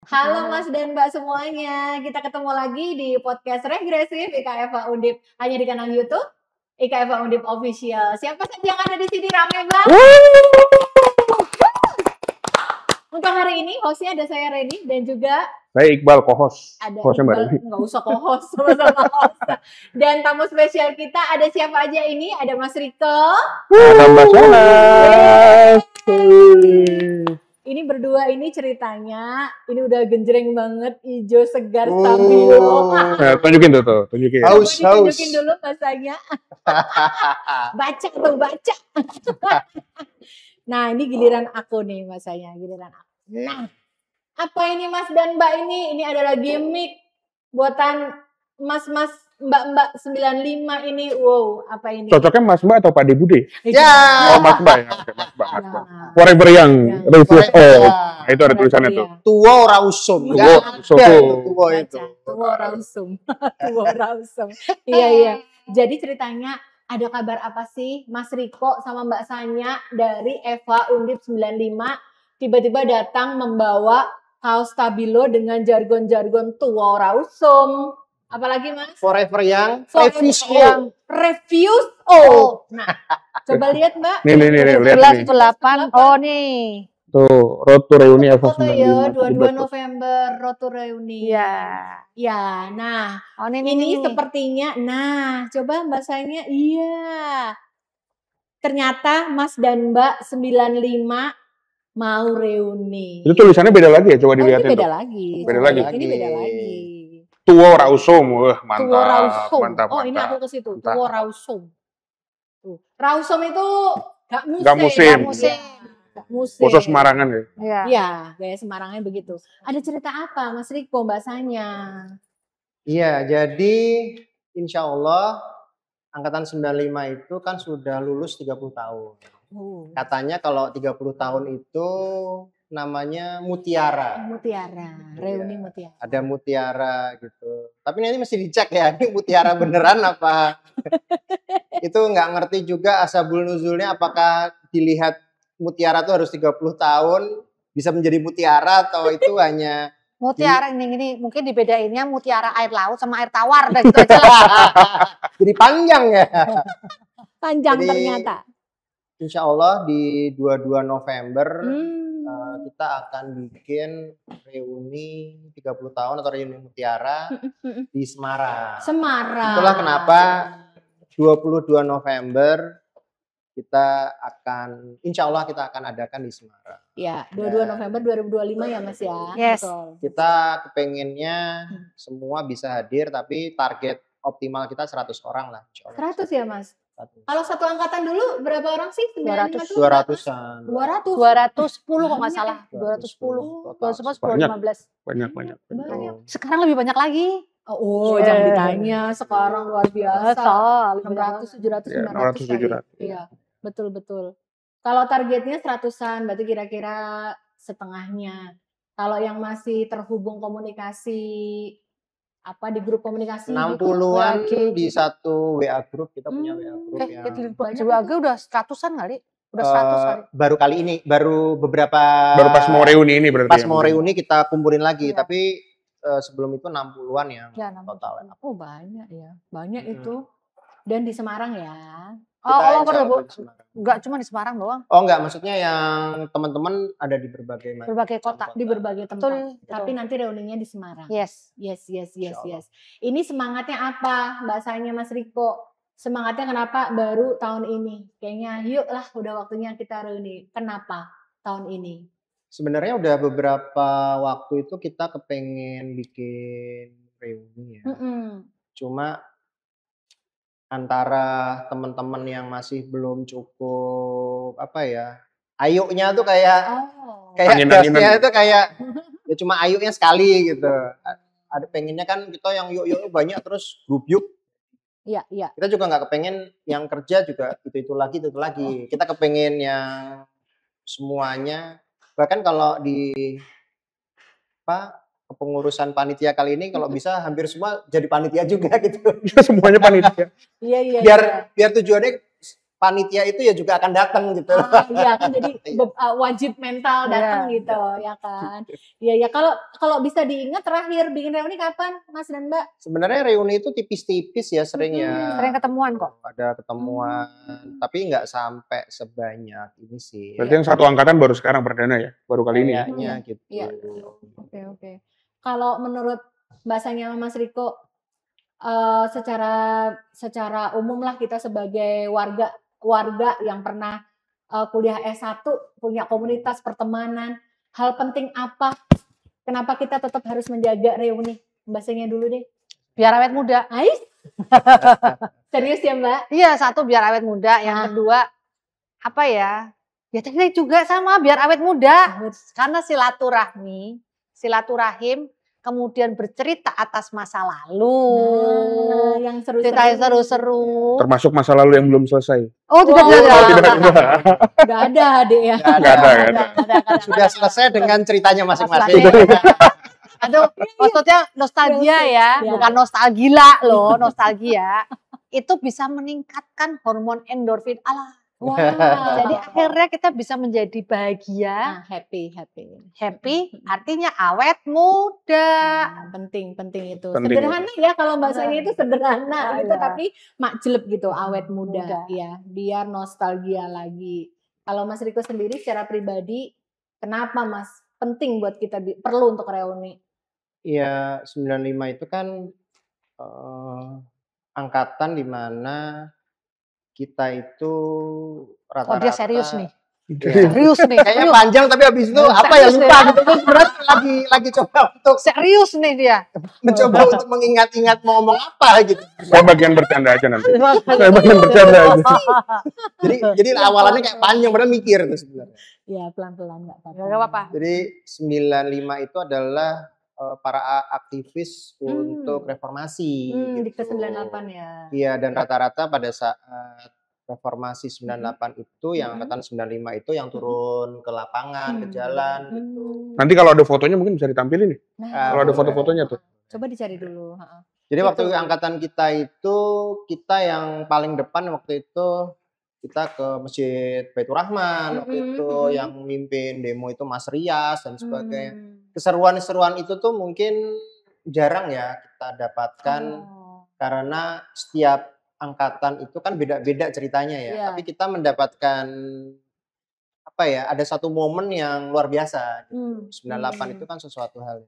Halo Mas dan Mbak semuanya, kita ketemu lagi di podcast Regresif IKFA Undip hanya di kanal YouTube IKFA Undip Official. Siapa saja yang ada di sini, rame banget. Untuk hari ini hostnya ada saya Reni dan juga saya Iqbal, co-host. Ada Iqbal, nggak usah co-host, sama-sama host. Dan tamu spesial kita ada siapa aja ini? Ada Mas Riko. Ada Mbak Sonas. Ini berdua ini ceritanya, ini udah genjreng banget, hijau segar stabilo. Tunjukin tuh, tunjukin. Tunjukin dulu masanya. Baca tuh, baca. Nah, ini giliran aku nih masanya, giliran aku. Nah, apa ini Mas dan Mbak ini? Ini adalah gimmick buatan Mas-mas Mbak-mbak 95 ini. Wow, apa ini? Cocoknya Mas Mbak atau Pak De Bude? Ya. Oh, Mas Mbak ya. Oke, Mas Mbak. Forever Young, Refuse All. Nah, itu ada tulisannya tuh. Tua ora usum. Tua itu. Tua ora usum. Tua ora usum. Iya. Jadi ceritanya ada kabar apa sih Mas Riko sama Mbak Sanya dari Eva Undip 95 tiba-tiba datang membawa kaos stabilo dengan jargon-jargon tua ora usum. Apalagi Mas? Forever Young, Refuse All. Nah, coba lihat Mbak. Nih, lihat nih. 11/8. Oh nih. Tuh, Road to Reuni Eva Foto ya, 22 November Road to Reuni. Ya, nah. Oh, ini sepertinya, nah, coba Mbak Sanya, iya. Ternyata Mas dan Mbak 95 mau reuni. Itu tulisannya beda lagi ya, coba dilihatin. Ini beda lagi. Beda lagi. Ini beda lagi. Tua ora usum, mantap. Tua rausum. Mantap. Oh, ini aku ke situ. Tua rausum. Tuh. Rausum itu Gak musim. Musim. Khusus Semarangan ya? Iya, gaya Semarangan begitu. Ada cerita apa Mas Riko, Mbak Sanya? Iya, jadi insya Allah angkatan 95 itu kan sudah lulus 30 tahun. Katanya kalau 30 tahun itu namanya Mutiara. Reuni Mutiara. Ada Mutiara gitu. Tapi ini mesti dicek ya, ini Mutiara beneran apa? Itu nggak ngerti juga asbabul nuzulnya, apakah dilihat Mutiara tuh harus 30 tahun bisa menjadi mutiara atau itu hanya Mutiara ini mungkin dibedainnya mutiara air laut sama air tawar dan gitu aja lah. Jadi panjang ya. Panjang jadi, ternyata. Insya Allah di 22 November kita akan bikin reuni 30 tahun atau reuni Mutiara di Semarang. Itulah kenapa 22 November kita akan, insya Allah kita akan adakan di Semarang. Ya, 22 November 2025 ya Mas ya. Yes. Betul. Kita kepengennya semua bisa hadir, tapi target optimal kita 100 orang lah. 100 ya Mas? 100. Kalau satu angkatan dulu berapa orang sih? 200-an. 210 kok nggak salah. 210. 215. Banyak. Sekarang lebih banyak lagi. Jangan ditanya. Sekarang luar biasa. 600, 700, 900. Iya. Betul. Kalau targetnya 100-an, berarti kira-kira setengahnya. Kalau yang masih terhubung komunikasi di grup komunikasi 60-an di satu WA grup, kita punya WA grup di WA grup udah 100-an kali. Udah 100 kali. Baru kali ini, baru pas mau reuni ini berarti. Pas mau reuni kita kumpulin lagi, tapi sebelum itu 60-an yang total. Oh, banyak ya. Banyak itu. Dan di Semarang ya. Enggak cuma di Semarang doang. Oh enggak, maksudnya yang teman-teman ada di berbagai kota, di berbagai tempat. Betul. Tapi nanti reuninya di Semarang. Yes. Ini semangatnya apa Mbak Sanya, Mas Riko? Semangatnya kenapa baru tahun ini? Kayaknya yuk lah udah waktunya kita reuni. Kenapa tahun ini? Sebenarnya udah beberapa waktu itu kita kepengen bikin reuni ya. Cuma antara teman-teman yang masih belum cukup ayunya tuh kayak gasnya itu kayak ya cuma ayunya sekali gitu. Ada pengennya kan kita yang yuk banyak terus grup. Iya. Kita juga nggak kepengen yang kerja juga itu lagi. Kita kepengen yang semuanya, bahkan kalau di kepengurusan panitia kali ini kalau bisa hampir semua jadi panitia juga gitu. Semuanya panitia. Iya. Biar tujuannya panitia itu ya juga akan datang gitu. Iya kan jadi wajib mental datang gitu ya kan. Iya ya kalau bisa diingat terakhir bikin reuni kapan Mas dan Mbak? Sebenarnya reuni itu tipis-tipis ya sering ya. Sering ketemuan kok. Ada ketemuan, tapi nggak sampai sebanyak ini sih. Berarti yang satu angkatan baru sekarang perdana ya, baru kali ini. Kayaknya gitu. Iya. Oke. Kalau menurut Mbak Sanya sama Mas Riko secara umum lah kita sebagai warga yang pernah kuliah S1 punya komunitas pertemanan, hal penting apa? Kenapa kita tetap harus menjaga reuni? Mbak Senya dulu deh. Biar awet muda. Ais? Serius ya Mbak? Iya, satu biar awet muda, yang kedua apa ya? Ya teknik juga sama biar awet muda. Karena silaturahim, kemudian bercerita atas masa lalu. Yang seru-seru. Cerita yang seru-seru. Termasuk masa lalu yang belum selesai. Oh, tidak. Gak ada adek ya. Gak ada. Sudah selesai dengan ceritanya masing-masing. Aduh, maksudnya nostalgia ya, bukan nostalgila loh, nostalgia. Itu bisa meningkatkan hormon endorfin. Wow. Jadi akhirnya kita bisa menjadi bahagia, happy. artinya awet muda. Penting itu. Sederhana ya kalau Mbak Sanya itu sederhana gitu, tapi makjeleb gitu, awet muda. Ya, biar nostalgia lagi. Kalau Mas Riko sendiri secara pribadi, kenapa Mas penting buat kita perlu untuk reuni? Iya, 95 itu kan angkatan di mana kita itu rata-rata. Oh, dia serius nih. Serius nih. Kayaknya panjang tapi habis itu apa ya lupa gitu. Terus berarti lagi coba untuk serius nih dia. Mencoba untuk mengingat-ingat mau ngomong apa gitu. Saya bagian bercanda aja nanti. Saya bagian bercanda aja. Jadi awalannya kayak panjang padahal mikir tuh sebenarnya. Ya, pelan-pelan enggak apa-apa. Jadi 95 itu adalah para aktivis untuk reformasi. Di ke-98 ya. Iya, dan rata-rata pada saat reformasi 98 itu yang angkatan 95 itu yang turun ke lapangan, ke jalan gitu. Nanti kalau ada fotonya mungkin bisa ditampilin nih. Kalau ada foto-fotonya tuh. Coba dicari dulu. Jadi waktu angkatan kita itu kita yang paling depan waktu itu kita ke Masjid Baitur Rahman waktu itu yang memimpin demo itu Mas Rias dan sebagainya. Keseruan-keseruan itu tuh mungkin jarang ya kita dapatkan karena setiap angkatan itu kan beda-beda ceritanya ya. Tapi kita mendapatkan apa ya? Ada satu momen yang luar biasa. Gitu. 98 itu kan sesuatu hal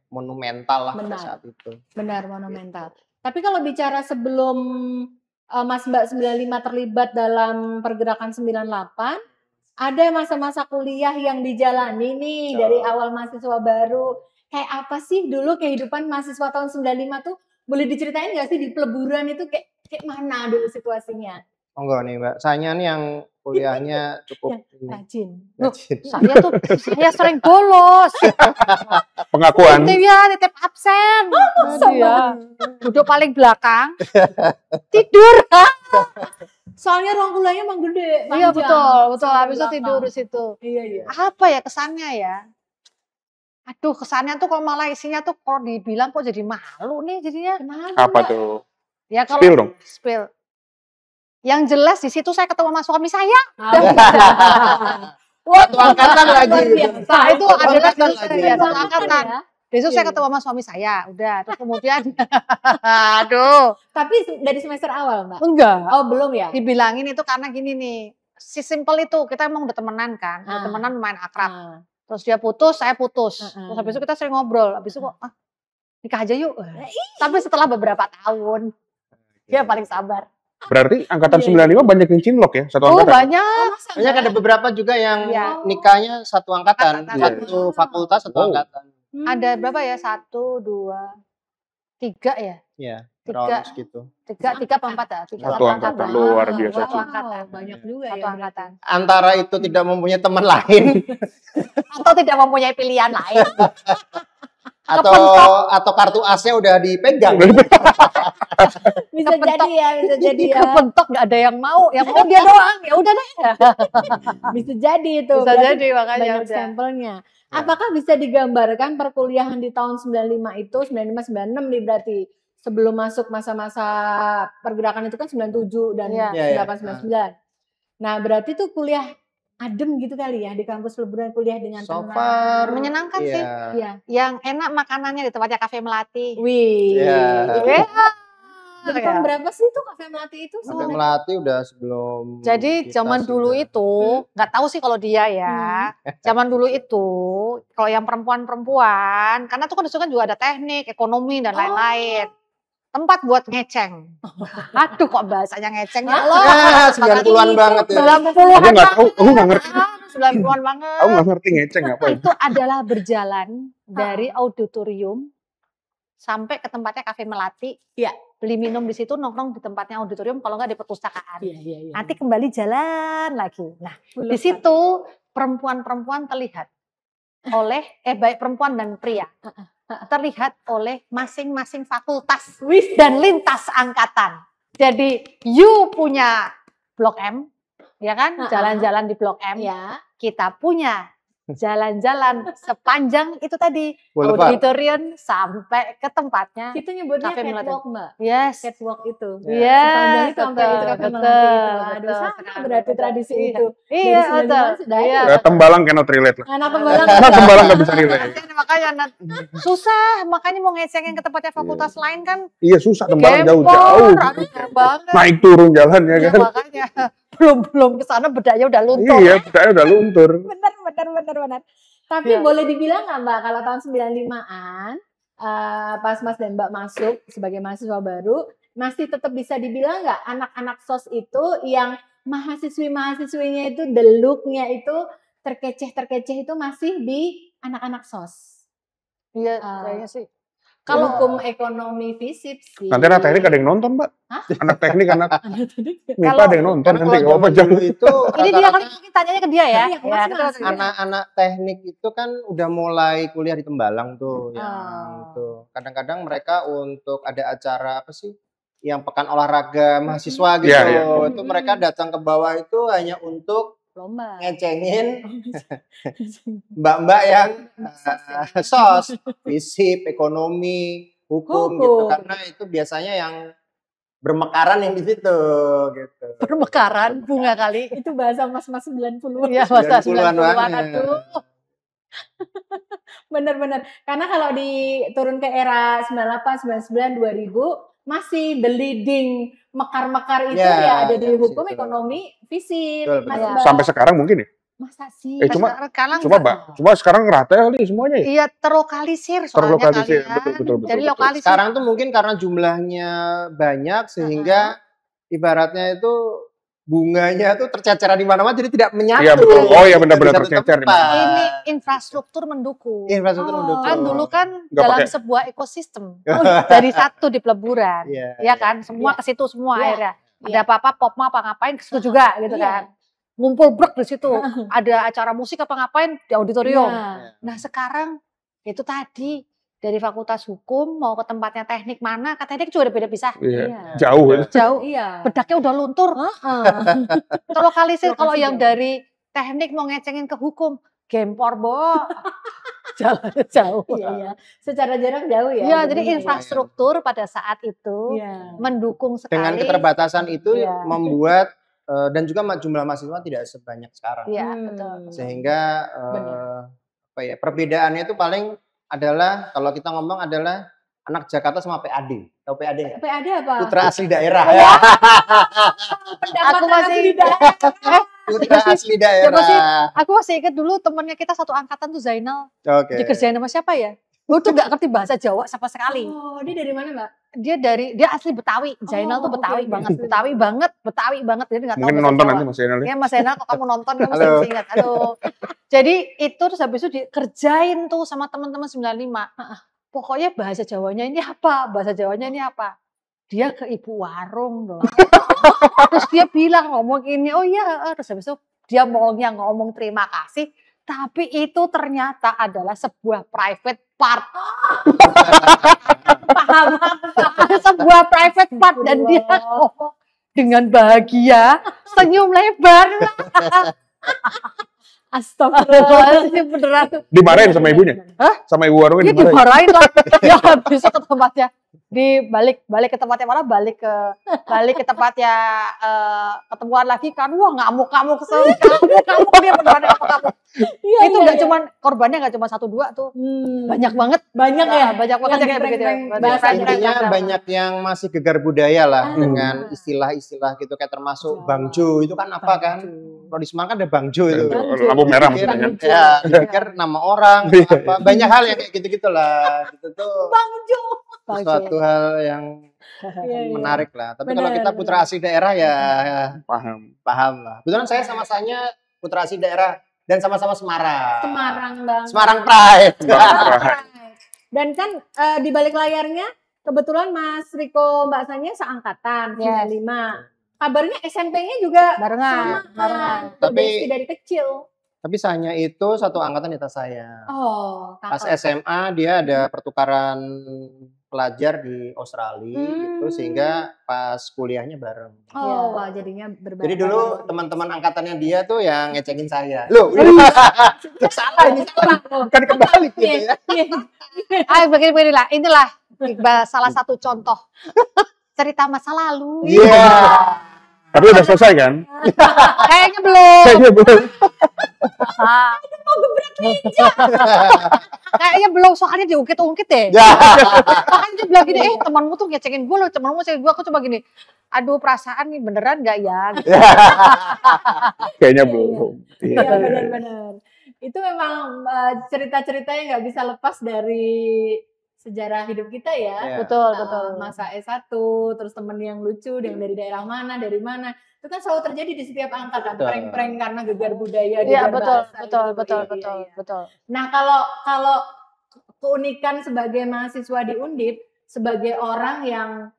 monumental lah pada saat itu. Benar, monumental. Tapi kalau bicara sebelum Mas Mbak 95 terlibat dalam pergerakan 98, ada masa-masa kuliah yang dijalani nih dari awal mahasiswa baru. Kayak apa sih dulu kehidupan mahasiswa tahun 95 tuh? Boleh diceritain nggak sih di peleburan itu kayak mana dulu situasinya? Oh enggak nih Mbak, saya nih yang kuliahnya cukup rajin. Saya sering bolos. Pengakuan. Nitip absen. Duduk paling belakang. Tidur. Soalnya ruang kuliahnya emang gede. Iya betul. Habis itu tidur di situ. Iya. Apa ya kesannya ya? Aduh, kesannya tuh kalau malah isinya tuh kalau dibilang kok jadi malu nih jadinya. Kenapa? Apa tuh? Ya kalau spill dong. Spill. Yang jelas di situ saya ketemu sama suami saya. Satu angkatan lagi. Nah, itu adalah satu angkatan. Besok saya ketemu sama suami saya, udah. Terus kemudian, aduh. Tapi dari semester awal, Mbak? Enggak. Oh, belum ya? Dibilangin itu karena gini nih, simple itu, kita emang udah temenan kan, udah temenan lumayan akrab. Terus dia putus, saya putus. Terus habis itu kita sering ngobrol, habis itu kok, nikah aja yuk. Tapi setelah beberapa tahun, dia paling sabar. Berarti angkatan 95 banyak yang cinlok ya, satu angkatan? Oh banyak. Banyak ada beberapa juga yang nikahnya satu angkatan, satu fakultas, satu angkatan. Ada berapa ya? 1, 2, 3 ya? Iya, 3 gitu. 3 apa 4 ya? Satu angkatan luar biasa. Satu angkatan. Banyak juga satu angkatan. Antara itu tidak mempunyai teman lain atau tidak mempunyai pilihan lain. atau kartu asnya udah dipegang. Bisa jadi ya. Kepentok nggak ada yang mau dia doang. Ya udah deh. Bisa jadi itu. Bisa jadi makanya banyak sampelnya. Apakah bisa digambarkan perkuliahan di tahun 95 itu, 95-96 nih berarti, sebelum masuk masa-masa pergerakan itu kan 97 dan 899. Nah, berarti tuh kuliah adem gitu kali ya di kampus Peleburan, kuliah dengan So tenang. far, Menyenangkan sih. Iya. Yang enak makanannya di tempatnya Cafe Melati. Wih. Iya. Tahun berapa sih itu Cafe Melati itu? Cafe Melati udah sebelum. Jadi zaman dulu itu, nggak tahu sih kalau dia ya. Zaman dulu itu, kalau yang perempuan-perempuan, karena tuh kan disitu kan juga ada teknik, ekonomi dan lain-lain. Tempat buat ngeceng. Aduh kok bahasanya ngeceng ya Allah. 90-an banget ya. 90-an Aku nggak tahu, aku nggak ngerti. 90-an banget. Aku nggak ngerti ngeceng apa itu. Itu adalah berjalan dari auditorium sampai ke tempatnya Cafe Melati. Iya. Beli minum di situ, nongkrong di tempatnya auditorium, kalau nggak di perpustakaan. Iya. Nanti kembali jalan lagi. Nah, di situ perempuan-perempuan terlihat oleh baik perempuan dan pria terlihat oleh masing-masing fakultas dan lintas angkatan. Jadi you punya Blok M, ya kan? Jalan-jalan di Blok M. Ya. Kita punya jalan-jalan sepanjang itu tadi Boulevard. auditorium sampai ke tempatnya. Itu nyebutnya Cafe Melati. catwalk, Mbak. Yes. Catwalk itu. Iya, Sepanjang itu sampai itu Cafe Melati itu. Aduh, sama berarti tradisi itu. Iya, Dari 90-an sudah ada. Ya, Tembalang cannot relate lah. Anak Tembalang. Anak Tembalang nggak bisa relate. Makanya susah, makanya mau ngecengin ke tempatnya fakultas lain kan Iya susah Tembalang gempor, jauh-jauh. aduh, jauh banget. Naik turun jalan ya Ya, kan. makanya belum kesana bedanya udah luntur. Iya, bedanya udah luntur. Benar. Tapi boleh dibilang nggak Mbak, kalau tahun 95-an, pas Mas dan Mbak masuk sebagai mahasiswa baru, masih tetap bisa dibilang nggak anak-anak SOS itu yang mahasiswi-mahasiswinya itu, the look-nya itu terkeceh itu masih di anak-anak SOS? Iya, kayaknya sih. Kalau hukum ekonomi FISIP sih. Nanti anak teknik ada yang nonton, Mbak. Hah? Anak teknik, anak MIPA Kalau- ada yang nonton Karena nanti. kalau Apa zaman jauh. dulu itu Ini dia kan mungkin tanyanya ke dia ya. Iya, Ya, masing-masing. anak-anak teknik itu kan udah mulai kuliah di Tembalang tuh, yang tuh. Kadang-kadang mereka untuk ada acara apa sih, yang pekan olahraga mahasiswa gitu, Iya, itu mereka datang ke bawah itu hanya untuk lomba. ngecengin mbak-mbak yang SOS, FISIP, ekonomi, hukum gitu, karena itu biasanya yang bermekaran yang di situ gitu. Bermekaran bunga kali. Itu bahasa mas-mas 90-an. Iya, masa 90-an 90-an banget. aduh. Bener. Karena kalau diturun ke era 98, 99, 2000 masih the leading mekar-mekar itu Ya, ya ada di hukum, situ. ekonomi, FISIP, Betul, Mas betul. Mbak. Sampai sekarang mungkin ya. Masa sih? Cuma Sekarang Cuma sekarang rata kali semuanya ya. iya terlokalisir soalnya Terlokalisir, kalian. betul. Jadi lokalisir. Sekarang tuh mungkin karena jumlahnya banyak sehingga ibaratnya itu bunganya tuh tercecer di mana-mana jadi tidak menyatu. Iya, betul. Oh, iya, Di benar-benar satu tercecer di tempat. Ini infrastruktur mendukung. Infrastruktur Oh. mendukung. Kan dulu kan Nggak dalam pakai. sebuah ekosistem. Dari satu di peleburan. Iya. Ya kan, semua Iya. ke situ semua Iya. akhirnya. Iya. Ada apa-apa, popma apa ngapain ke situ juga gitu Iya. kan. Ngumpul brek di situ. Ada acara musik apa ngapain di auditorium. Iya. Nah, sekarang itu tadi dari fakultas hukum mau ke tempatnya teknik mana, ke teknik juga udah beda pisah. Iya. Jauh ya. Jauh. Iya. Bedaknya udah luntur. Terlokalisir kalau Lokasi yang jauh. dari teknik mau ngecengin ke hukum, gempor, Bo. Jalannya jauh. Iya. Secara jarak jauh ya. Iya, jadi jadinya ya. infrastruktur pada saat itu Iya. mendukung sekali. Dengan keterbatasan itu Iya. membuat dan juga jumlah mahasiswa tidak sebanyak sekarang. Iya, Hmm. betul. Sehingga Benar. apa ya, perbedaannya itu paling adalah kalau kita ngomong adalah anak Jakarta sama PAD. Tahu PAD nggak? PAD apa? Putra asli daerah. Pendapatan Aku masih- asli daerah. Putra asli daerah. Siapa sih? Aku masih ingat dulu temennya kita satu angkatan tuh Zainal. Oke. Dikerjain sama siapa ya? Gue tuh gak ngerti bahasa Jawa sama sekali. Oh, dia dari mana, Mbak? Dia asli Betawi. Zainal tuh oke, Betawi oke. banget. Betawi banget. Jadi gak tahu Mungkin bahasa nonton Jawa. nanti Mas Zainal ya. Ya Mas Zainal, kok kamu nonton kamu Halo. mesti ingat. Aduh. Jadi itu terus habis itu dikerjain tuh sama teman-teman 95. Pokoknya bahasa Jawanya ini apa? Bahasa Jawanya ini apa? Dia ke ibu warung dong. Terus dia bilang ngomong ini, oh iya. Terus habis itu dia maunya ngomong terima kasih. Tapi itu ternyata adalah sebuah private part. Paham. Sebuah private part. Dan dia ngomong dengan bahagia, senyum lebar. Astagfirullah. Beneran. Dimarahin sama ibunya. Hah? Sama ibu warungnya Dia dimarahin. dimarahin lah. Ya habis itu ke tempatnya. di balik ke tempatnya mana, balik ke tempatnya ketemuan lagi kan, wah ngamuk dia beneran ngamuk. Itu nggak cuman korbannya nggak cuma 1-2 tuh, banyak banget banyak banget yang kayak begitu. Intinya banyak yang masih gegar budaya lah dengan istilah-istilah gitu, kayak termasuk bangjo itu kan apa kan, kalau di Semarang kan ada bangjo itu, lampu merah maksudnya kan. Ya dipikir nama orang apa, banyak hal yang kayak gitu lah, gitu tuh Bangjo. suatu hal yang menarik lah. Tapi kalau kita putra asli daerah ya paham lah. Kebetulan saya sama-sama putra asli daerah dan sama-sama Semarang. Semarang banget. Semarang Pride. Dan kan di balik layarnya kebetulan Mas Riko Mbak Sanya seangkatan 95. Kabarnya SMP-nya juga barengan. Tapi dari kecil. Tapi Sanya itu satu angkatan di atas saya. Oh, pas SMA dia ada pertukaran pelajar di Australia gitu, sehingga pas kuliahnya bareng. Oh, wah, jadinya berbeda. Jadi dulu teman-teman angkatannya dia tuh yang ngecekin saya. Loh, salah ini, kan kebalik gitu ya. Ayo begini-beginilah, inilah Iqbal salah satu contoh cerita masa lalu. Iya. Tapi udah selesai kan? Kayaknya belum. Mau gebrak meja. Kayaknya belum, soalnya diungkit-ungkit deh. Makanya dia bilang gini, temanmu tuh ngecengin gue loh, temanmu ngecengin gue. Aku coba gini, aduh perasaan nih beneran gak ya? Gitu. Kayaknya belum. Iya, benar-benar. Itu memang cerita-ceritanya nggak bisa lepas dari sejarah hidup kita ya. Betul. Masa S1, terus temen yang lucu, yang dari daerah mana, dari mana. Itu kan selalu terjadi di setiap angkatan. Prank-prank karena gegar budaya, gegar bahasa. Betul. Nah, kalau keunikan sebagai mahasiswa di Undip, sebagai orang yang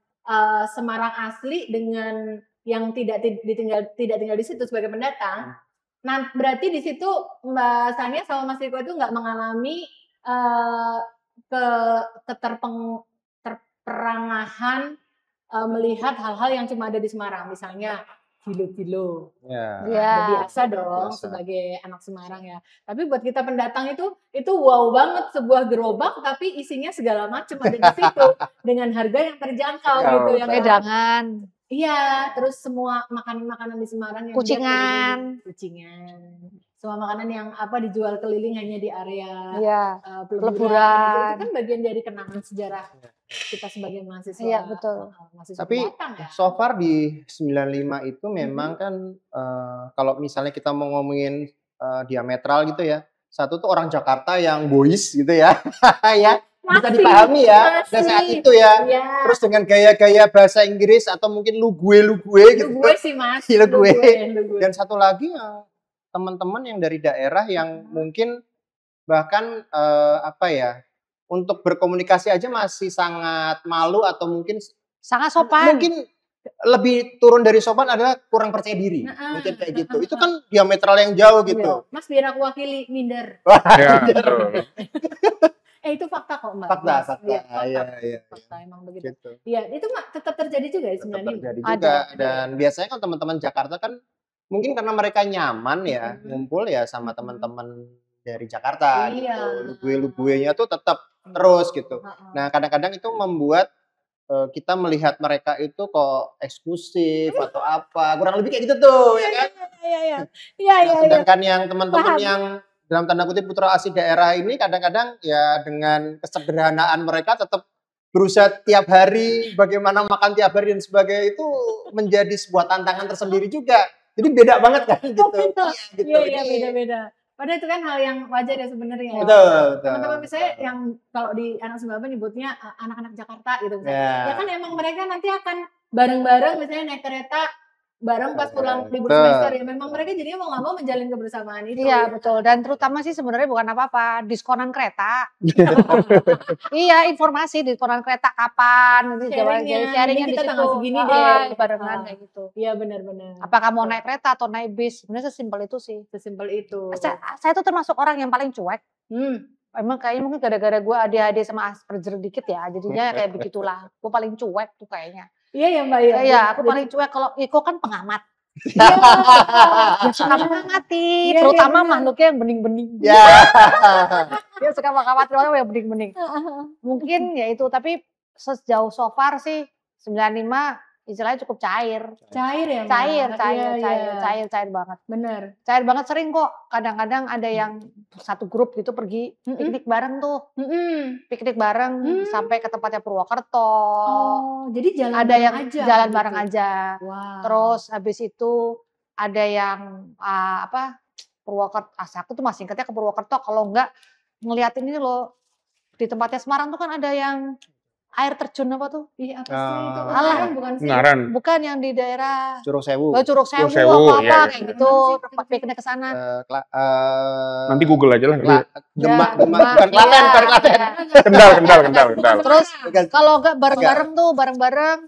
Semarang asli dengan yang tidak tinggal di situ sebagai pendatang, nah berarti di situ Mbak Sania sama Mas Riko itu nggak mengalami terperangahan melihat hal-hal yang cuma ada di Semarang, misalnya kilo-kilo. Biasa dong sebagai anak Semarang ya. Tapi buat kita pendatang itu wow banget, sebuah gerobak tapi isinya segala macam ada di situ dengan harga yang terjangkau gitu, yang wedangan. Iya, terus semua makanan-makanan di Semarang yang kucingan. Semua makanan yang dijual keliling hanya di area peleburan. Itu kan bagian dari kenangan sejarah kita sebagai mahasiswa. Iya, betul. Tapi so far di 95 itu memang kan kalau misalnya kita mau ngomongin diametral gitu ya. Satu tuh orang Jakarta yang boys gitu ya. Ya. Bisa dipahami ya pada saat itu ya. Terus dengan gaya-gaya bahasa Inggris atau mungkin lu gue gitu. Lu gue sih Mas. Lu gue. Dan satu lagi teman-teman yang dari daerah yang mungkin bahkan untuk berkomunikasi aja masih sangat malu atau mungkin sangat sopan. Mungkin lebih turun dari sopan adalah kurang percaya diri. Mungkin kayak gitu. Itu kan diametral yang jauh gitu. Mas biar aku wakili, minder. Itu fakta kok Mbak. Fakta. Iya. Fakta emang begitu. Iya, itu tetap terjadi juga ya sebenarnya. Terjadi juga. Dan biasanya kan teman-teman Jakarta kan mungkin karena mereka nyaman ya ngumpul ya sama teman-teman dari Jakarta gitu. Lu-gue-nya tuh tetap terus gitu. Nah, kadang-kadang itu membuat kita melihat mereka itu kok eksklusif atau apa. Kurang lebih kayak gitu tuh, ya kan? Iya. Sedangkan yang teman-teman yang dalam tanda kutip putra asli daerah ini kadang-kadang ya dengan kesederhanaan mereka tetap berusaha tiap hari bagaimana makan tiap hari dan sebagainya, itu menjadi sebuah tantangan tersendiri juga. Jadi beda banget kan gitu. Iya, beda-beda. Padahal itu kan hal yang wajar ya sebenarnya. Betul. Teman-teman misalnya yang kalau di anak Sumbawa nyebutnya anak-anak Jakarta gitu misalnya. Ya kan emang mereka nanti akan bareng-bareng misalnya naik kereta bareng pas pulang libur semester ya. Memang mereka jadinya mau nggak mau menjalin kebersamaan itu. Iya betul. Dan terutama sih sebenarnya bukan apa-apa, diskonan kereta. Iya, informasi diskonan kereta kapan, sharingnya di situ. Segini deh, barengan kayak gitu. Iya benar-benar. Apakah mau naik kereta atau naik bis? Sebenarnya sesimpel itu sih. Sesimpel itu. Saya tuh termasuk orang yang paling cuek. Emang kayaknya mungkin gara-gara gue adik-adik sama Asperger dikit ya, jadinya kayak begitulah. Gue paling cuek tuh kayaknya. Iya ya Mbak ya. Iya, aku paling cuek. Kalau Iko kan pengamat. Suka mengamati, terutama makhluknya yang bening-bening. Dia suka mengamati orang yang bening-bening. Mungkin ya itu, tapi sejauh so far sih 95 istilahnya cukup cair. Cair ya? Cair banget. Bener. Cair banget, sering kok. Kadang-kadang ada yang satu grup gitu pergi piknik bareng tuh. Piknik bareng sampai ke tempatnya Purwokerto. Oh, jadi jalan ada bareng yang aja. jalan gitu. bareng aja. Wow. Terus habis itu ada yang Purwokerto. Aku tuh masih ingatnya ke Purwokerto, kalau enggak ngeliatin ini loh. Di tempatnya Semarang tuh kan ada yang air terjun apa tuh? Iya, apa sih itu? Ngaran bukan sih? Ngaran. Bukan yang di daerah Curug Sewu. Curug Sewu Sewu, apa iya, kayak gitu. Tempat piknik ke sana. Nanti Google aja lah. Demak, Demak. bukan Klaten, bukan Klaten. Kendal. Terus kalau enggak bareng-bareng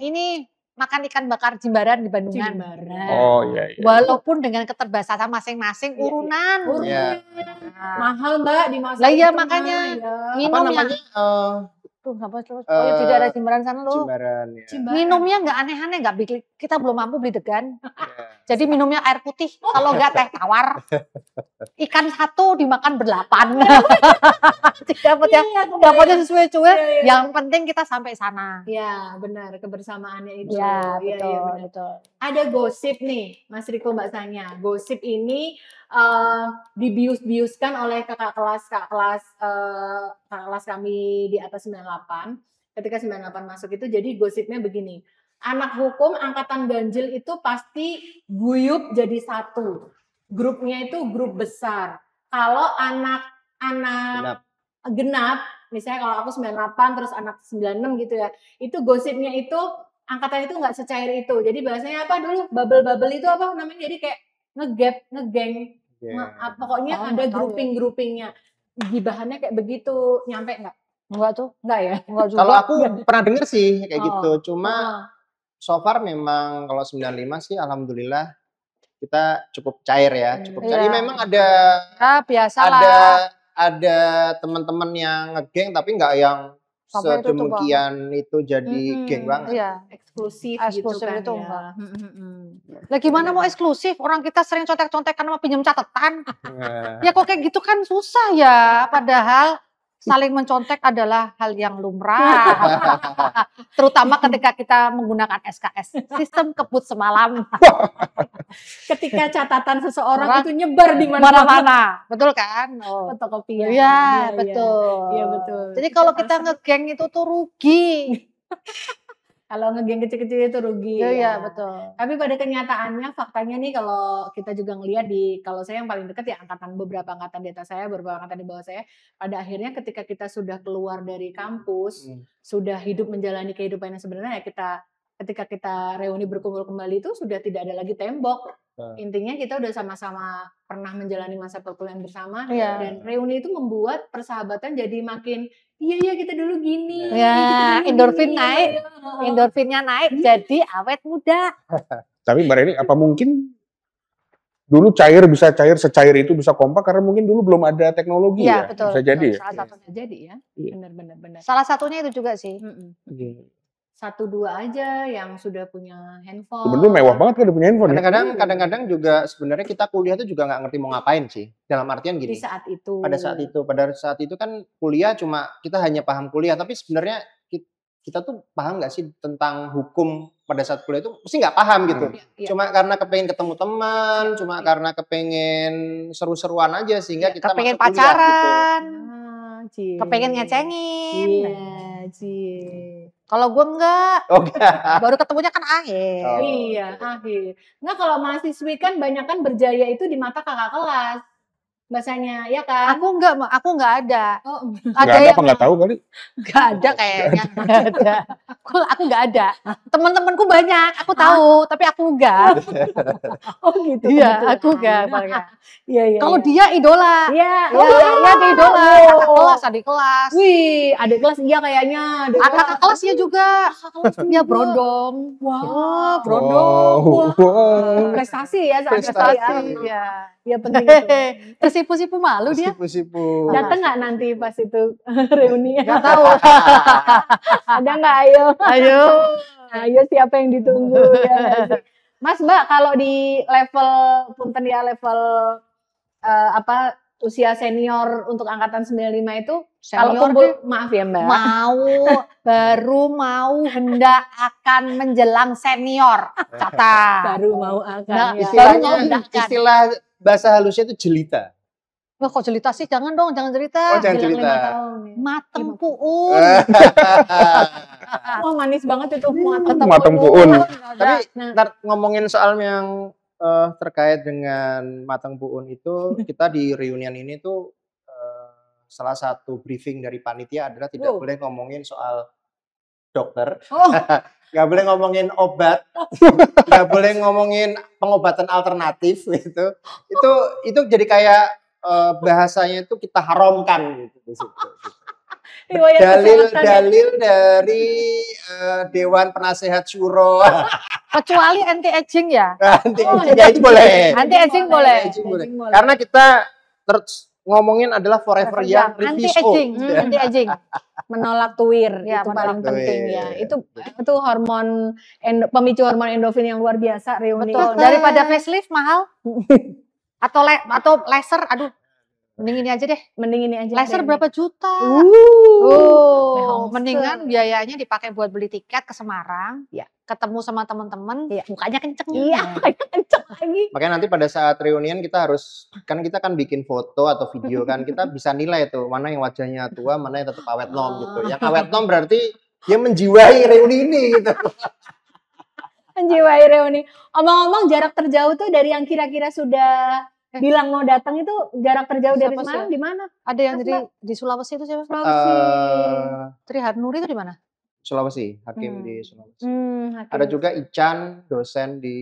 ini makan ikan bakar Jimbaran di Bandungan. Oh iya. Walaupun dengan keterbatasan masing-masing urunan. Iya. Mahal Mbak di masa Lah iya itu, makanya Apa minum namanya? tuh apa terus? Oh ya di daerah Jimbaran sana loh. Jimbaran. Ya. Minumnya nggak aneh-aneh, nggak bikin kita belum mampu beli degan. Jadi minumnya air putih, kalau nggak teh tawar. Ikan satu dimakan berdelapan. Dapatnya sesuai cuek. Yang penting kita sampai sana. Ya benar, kebersamaannya itu. Ya Iya, betul, benar. betul. Ada gosip nih, Mas Riko, Mbak Sanya. Gosip ini dibius-biuskan oleh kakak kelas kami di atas 98. Ketika 98 masuk itu, jadi gosipnya begini. Anak hukum angkatan ganjil itu pasti guyup jadi satu. Grupnya itu grup besar. Kalau anak genap, misalnya kalau aku 98 terus anak 96 gitu ya, itu gosipnya itu angkatan itu nggak secair itu. Jadi bahasanya apa dulu, bubble itu apa namanya, jadi kayak ngegeng. Pokoknya ada grouping-groupingnya. Gibahannya kayak begitu, nyampe nggak? Enggak tuh. Enggak ya? Enggak juga. Kalau aku pernah denger sih kayak gitu. Cuma Oh. so far memang kalau 95 sih alhamdulillah kita cukup cair ya, cukup cair. Iya. Memang ada biasalah. ada teman-teman yang ngegeng tapi nggak yang Sampai sedemikian itu jadi geng banget. Iya. Eksklusif Eksklusif gitu kan itu ya. enggak. Lah gimana mau eksklusif? Orang kita sering contek-contekan sama pinjam catatan. Ya kok kayak gitu kan susah ya. Padahal saling mencontek adalah hal yang lumrah. Terutama ketika kita menggunakan SKS, sistem kebut semalam. Ketika catatan seseorang itu nyebar di mana-mana. Betul kan? Oh. Fotokopian. Iya, betul. Iya, betul. Jadi kalau kita ngegeng itu tuh rugi. Kalau ngegeng kecil-kecil itu rugi. Iya, betul. Tapi pada kenyataannya, faktanya nih kalau kita juga ngelihat kalau saya yang paling dekat ya beberapa angkatan di atas saya, beberapa angkatan di bawah saya, pada akhirnya ketika kita sudah keluar dari kampus, sudah hidup menjalani kehidupan yang sebenarnya ya ketika kita reuni berkumpul kembali itu sudah tidak ada lagi tembok. Intinya kita udah sama-sama pernah menjalani masa perkuliahan bersama dan reuni itu membuat persahabatan jadi makin iya kita dulu gini. Ya, endorfin naik. Endorfinnya naik jadi awet muda. Tapi Mbak Reni, apa mungkin dulu bisa cair secair itu, bisa kompak karena mungkin dulu belum ada teknologi ya? Betul. Bisa jadi ya? Salah satunya jadi ya. Benar. Salah satunya itu juga sih. 1-2 aja yang sudah punya handphone. Sebenarnya mewah banget kan udah punya handphone. Kadang-kadang juga sebenarnya kita kuliah tuh juga nggak ngerti mau ngapain sih. Dalam artian gini. Di saat itu. Pada saat itu kan kuliah cuma kita hanya paham kuliah, tapi sebenarnya kita tuh paham nggak sih tentang hukum pada saat kuliah itu mesti nggak paham gitu. Cuma karena kepengen ketemu teman, cuma karena kepengen seru-seruan aja sehingga kita kepengen masuk kuliah, pacaran, gitu. kepengen ngecengin. Iya, Kalau gue enggak. Baru ketemunya kan akhir. Iya, akhir. Nggak, kalau mahasiswi kan banyak kan berjaya itu di mata kakak kelas. Bahasanya, ya kan? Aku enggak ada. Oh, Ada yang nggak tahu kali? Enggak ada kayaknya. Enggak ada. Aku enggak ada. Teman-temanku banyak, aku tahu, tapi aku enggak. oh gitu. Iya, aku enggak. Iya. Kalau dia idola. Iya. Dia idola. Kakak kelas, adik kelas. Wih, adik kelas iya kayaknya. Kakak kelasnya juga. Dia brondong. Wow, brondong. Wow. Prestasi ya, Prestasi. Iya. Iya penting itu. Tersipu-sipu malu dia. Tersipu-sipu. Dateng nggak nanti pas itu reuni? Nggak tahu. Ada nggak? Ayo siapa yang ditunggu ya? Mas Mbak, kalau di level punten ya level usia senior untuk angkatan 95 itu kalau Senior kumpul, deh. maaf ya Mbak. baru mau hendak akan menjelang senior. Catat. Baru mau akan Nah, ya. Istilah bahasa halusnya itu jelita. Wah kok jelita sih? Jangan dong, jangan jelita. Oh, jangan Bilang jelita. 5 tahun. Ya. Mateng puun. Oh manis banget itu Mateng puun. Tapi Nah. ntar ngomongin soal yang terkait dengan mateng puun itu, kita di reunian ini tuh salah satu briefing dari panitia adalah tidak boleh ngomongin soal dokter, nggak boleh ngomongin obat, nggak boleh ngomongin pengobatan alternatif gitu. Itu jadi kayak bahasanya itu kita haramkan gitu di situ. Dalil dari Dewan Penasehat Syuro. Kecuali anti aging ya. Anti aging ya itu boleh. Anti aging boleh. Karena kita terus ngomongin adalah forever young, anti British old. aging, anti aging. Menolak tuir Ya, itu menolak paling penting ya. tuir. Itu hormon pemicu hormon endorfin yang luar biasa reuni. Betul. Daripada facelift mahal atau laser, aduh. Mending ini aja deh. Mending ini aja. Laser berapa juta? Mendingan biayanya dipakai buat beli tiket ke Semarang. Ya. Ketemu sama teman-teman. Ya. Mukanya kenceng. Iya, kenceng lagi. Makanya nanti pada saat reunian kita kita kan bikin foto atau video kan, kita bisa nilai tuh mana yang wajahnya tua, mana yang tetap awet nom gitu. Yang awet nom berarti dia menjiwai reuni ini gitu. Menjiwai reuni. Omong-omong jarak terjauh tuh dari yang kira-kira sudah bilang mau datang itu jarak terjauh dari Semarang di mana? Ada yang di Sulawesi itu siapa? Sulawesi. Tri Harnuri itu di mana? Sulawesi, hakim di Sulawesi. Hakim. Ada juga Ican, dosen di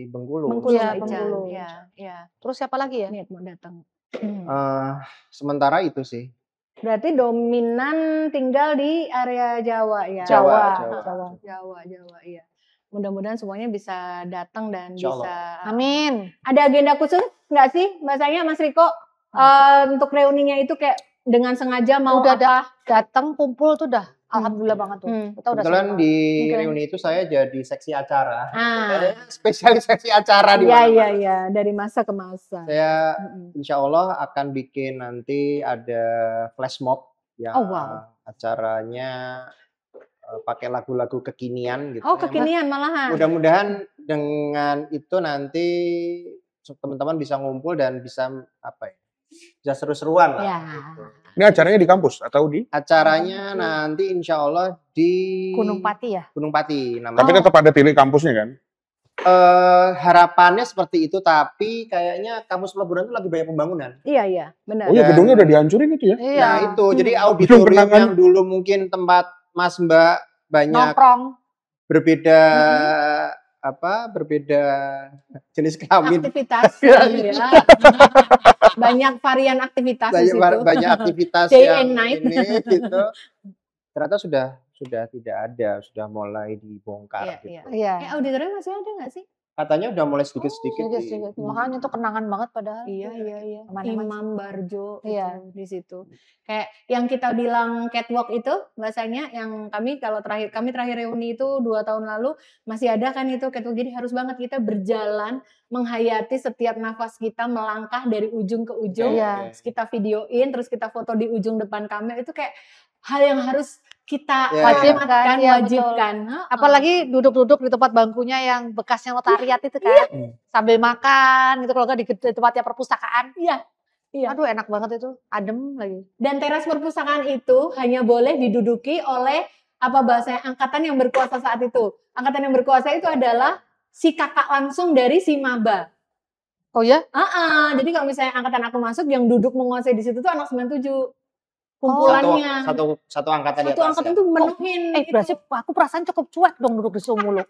Bengkulu. Ya, Bengkulu. Ya. Terus siapa lagi ya? Niat mau datang. Sementara itu sih. Berarti dominan tinggal di area Jawa ya. Jawa. Iya. Mudah-mudahan semuanya bisa datang dan bisa. Amin. Ada agenda khusus nggak sih bahasanya Mas Riko untuk reuninya itu kayak dengan sengaja mau udah apa? Datang kumpul tuh dah. Alhamdulillah banget tuh. Kita udah Kebetulan di reuni itu saya jadi seksi acara. Spesialis seksi acara di mana? Iya. Dari masa ke masa. Saya insya Allah akan bikin nanti ada flash mob yang acaranya pakai lagu-lagu kekinian gitu. Oh, kekinian malahan. Mudah-mudahan dengan itu nanti teman-teman bisa ngumpul dan bisa bisa seru-seruan lah. Ya. Gitu. Ini acaranya di kampus atau di? Acaranya nanti insya Allah di Gunung Pati ya. Gunung Pati namanya. Tapi tetap ada tilik kampusnya kan? Harapannya seperti itu, tapi kayaknya kampus pelabuhan itu lagi banyak pembangunan. Iya, benar. Oh iya, gedungnya udah dihancurin itu ya? Iya. Nah itu, jadi auditorium yang dulu mungkin tempat Mas Mbak banyak nongkrong, berbeda berbeda jenis kelamin, aktivitas, banyak varian aktivitas di situ. Banyak aktivitas Day yang and night. ini gitu. Ternyata sudah tidak ada, sudah mulai dibongkar gitu. Iya. Auditorium masih ada nggak sih? Katanya udah mulai sedikit-sedikit. Makanya itu kenangan banget padahal. Iya. Mana-mana. Imam Barjo Iya. di situ. Kayak yang kita bilang catwalk itu bahasanya yang kami terakhir reuni itu 2 tahun lalu masih ada kan itu catwalk. Jadi harus banget kita berjalan menghayati setiap nafas kita melangkah dari ujung ke ujung. Terus kita videoin, terus kita foto di ujung depan kamera itu kayak hal yang harus kita wajibkan. Apalagi duduk-duduk di tempat bangkunya yang bekasnya notariat itu kan. Sambil makan gitu, kalau nggak di tempatnya perpustakaan. Iya. Aduh enak banget itu, adem lagi. Dan teras perpustakaan itu hanya boleh diduduki oleh bahasanya angkatan yang berkuasa saat itu. Angkatan yang berkuasa itu adalah si kakak langsung dari si maba. Oh ya? Jadi kalau misalnya angkatan aku masuk, yang duduk menguasai di situ tuh anak 97. Kumpulannya. Satu angkatan di atas. Satu angkatan tuh menuhin. Berarti aku perasaan cukup cuek dong duduk di situ mulu.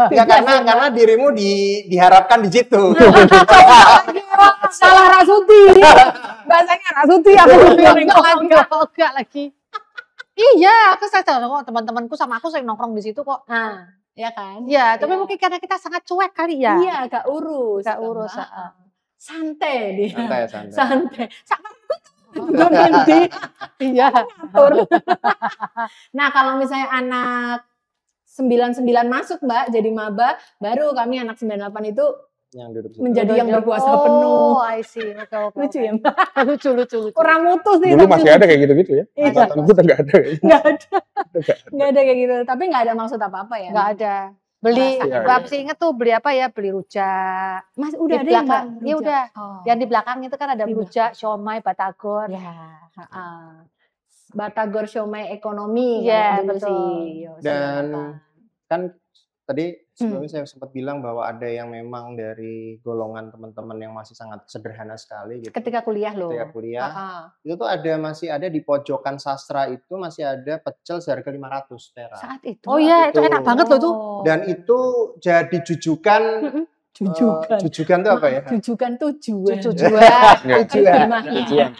Ya karena dirimu diharapkan di situ. Salah Rasuti. Bahasanya Rasuti aku enggak lagi. Iya, aku tahu teman-temanku sama aku sering nongkrong di situ kok. Ya kan? Iya, tapi mungkin karena kita sangat cuek kali ya. Iya, gak urus. Santai dia. Santai. Iya. Nah, kalau misalnya anak 99 masuk Mbak jadi maba, baru kami anak 98 itu Yang duduk situ. Menjadi yang berkuasa penuh. Oh, I see. Oke. Lucu ya? lucu. Orang mutus nih. Dulu masih ada kayak gitu-gitu ya. Iya. Angkatan gue nggak ada. Nggak ada. Nggak ada kayak gitu. Tapi nggak ada maksud apa-apa ya? Nggak ada. Beli, Iya, gua masih inget tuh beli apa ya? Beli rujak. Mas udah Di ada yang belakang. Mbak? Iya udah. Oh. Yang di belakang itu kan ada Di rujak, siomay, batagor. Ya, Batagor siomay ekonomi Iya, kalau dulu betul. sih. Yo, Dan silakan. kan tadi sebelumnya saya sempat bilang bahwa ada yang memang dari golongan teman-teman yang masih sangat sederhana sekali gitu. Ketika kuliah loh. Ketika kuliah, Ah, itu tuh masih ada di pojokan sastra itu masih ada pecel seharga 500 perak. saat itu. Oh iya, itu Itu. enak banget loh tuh. Dan itu jadi jujukan. Jujukan. Jujukan itu apa ya? Jujukan tujuan. Tujuan. Ya. Tujuan. Tujuan.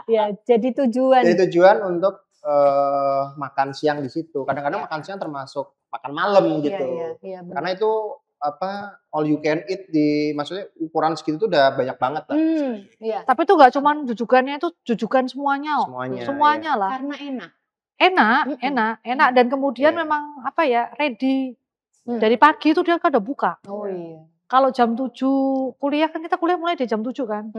Ya, jadi tujuan. Jadi tujuan untuk makan siang di situ. Kadang-kadang makan siang termasuk makan malam gitu. Iya, benar. Karena itu all you can eat maksudnya ukuran segitu tuh udah banyak banget lah. Iya. Tapi itu nggak cuman jujukannya, itu jujukan semuanya. Semuanya, lah. Karena enak. Enak dan kemudian Iya. memang ready. Hmm. Dari pagi itu dia kan udah buka. Oh iya. Kalau jam 7 kuliah kan kita kuliah mulai dari jam 7 kan.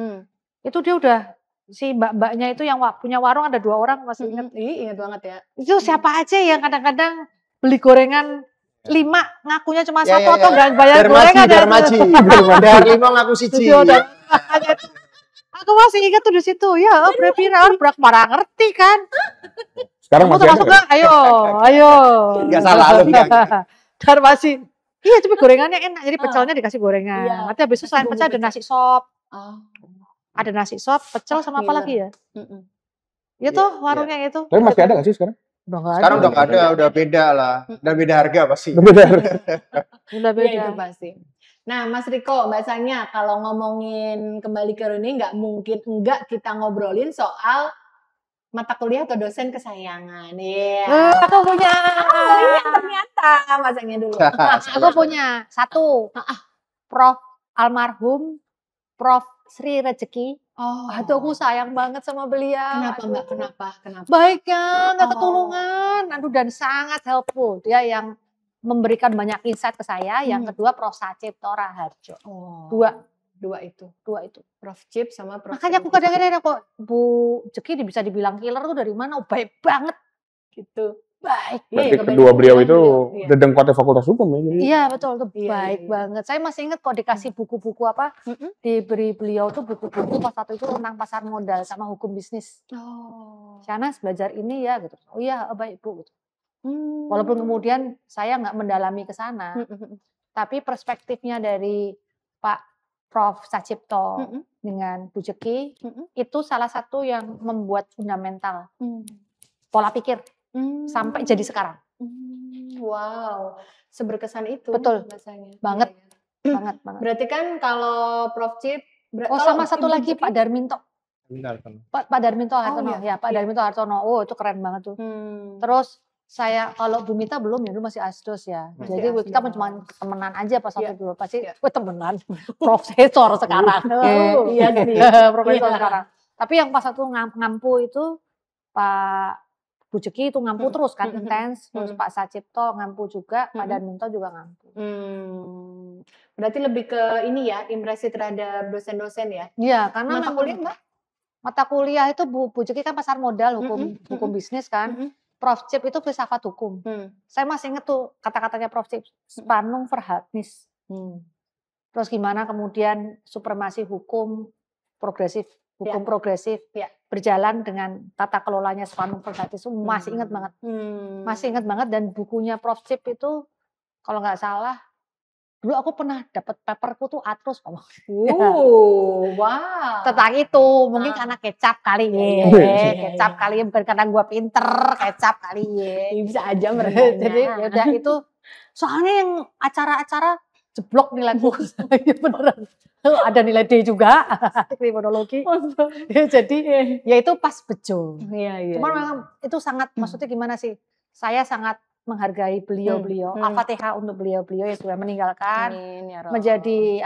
Itu dia udah si mbak-mbaknya itu yang punya warung ada 2 orang masih ingat. Ingat banget ya. Itu siapa aja yang kadang-kadang beli gorengan 5 ngakunya cuma Ya, satu ya, atau ya. nggak bayar gorengan. Darmaji. Dar 5 ngaku siji. Aku masih ingat tuh di situ. Ya, berapa berak marah ngerti kan. Sekarang Kamu masih ada termasuk nggak? nggak? Ayo. Nggak salah lu bilang. Dar masih. Iya, tapi gorengannya enak. Jadi pecelnya dikasih gorengan. Iya. Nanti habis itu selain pecel ada nasi sop. Oh. Ada nasi sop, pecel sama apa lagi ya? Iya, Itu warungnya itu. Tapi masih ada nggak sih sekarang? Udah nggak ada. Sekarang udah nggak ada, udah beda lah. Dan beda harga pasti. Udah Iya beda. itu pasti. Nah, Mas Riko, Mbak Sanya, kalau ngomongin kembali ke Runi, nggak mungkin enggak kita ngobrolin soal mata kuliah atau dosen kesayangan. Iya. Aku punya. Iya, ternyata Mas Sanya dulu. Aku punya satu. Prof almarhum Prof Sri Rejeki. Oh. Aduh, aku sayang banget sama beliau. Kenapa Aduh. Mbak? Kenapa? Baiknya, nggak Oh. ketulungan. Aduh, dan sangat helpful. Dia yang memberikan banyak insight ke saya. Yang kedua Prof Sacipto Raharjo. Oh. Dua itu. Prof Cip sama Prof. Makanya aku kadang-kadang kok Bu Jeki bisa dibilang killer tuh dari mana? Oh, baik banget. gitu. Baik. Berarti kedua beliau itu dedengkotnya Fakultas Hukum ya. Jadi. Iya betul, tuh Iya, baik iya. banget. Saya masih ingat kok dikasih buku-buku apa, diberi beliau tuh buku-buku pas waktu itu tentang pasar modal sama hukum bisnis. Oh. Shanas belajar ini ya gitu. Oh iya baik Bu. Gitu. Walaupun kemudian saya nggak mendalami ke sana, tapi perspektifnya dari Pak Prof Sacipto dengan Bu Jeki itu salah satu yang membuat fundamental pola pikir sampai jadi sekarang. Wow, seberkesan itu. Betul. Rasanya. Banget. Iya. Banget. Berarti kan kalau Prof Cip, Oh sama satu lagi Pak Darminto. Pak Darminto Hartono. iya. Ya Pak Darminto Hartono. Oh itu keren banget tuh. Terus saya kalau Bu Mita belum ya, dulu masih asdos ya. Masih Jadi kita asdos. cuma temenan aja pas waktu dulu. Pasti Iya. temenan. Profesor sekarang. Iya sih. Profesor Iya. sekarang. Tapi yang pas waktu ngampu itu Pak Bu Jeki itu ngampu terus kan intens. Terus Pak Sacipto ngampu juga. Pak Darminto juga ngampu. Berarti lebih ke ini ya, impresi terhadap dosen-dosen ya. Iya karena Mata memang- kuliah Mbak? mata kuliah itu Bu Jeki kan pasar modal hukum bisnis kan. Prof Cip itu filsafat hukum. Saya masih inget tuh kata-katanya Prof Cip, Spannung Verhältnis. Terus gimana kemudian supremasi hukum progresif, hukum progresif berjalan dengan tata kelolanya Spannung Verhältnis itu masih inget banget. Masih inget banget dan bukunya Prof Cip itu kalau nggak salah dulu aku pernah dapat paperku tuh Atrus Pak. Wow. Tentang itu mungkin karena kecap kali ya. Kecap kali ya bukan karena gua pinter, kecap kali ya. Bisa aja mereka. Jadi ya udah itu soalnya yang acara-acara jeblok nilaiku. Beneran. Ada nilai D juga kriminologi. Jadi ya itu pas bejo. Iya. Cuman memang itu sangat maksudnya gimana sih? Saya sangat menghargai beliau-beliau. Al-Fatihah untuk beliau-beliau yang sudah meninggalkan. Menjadi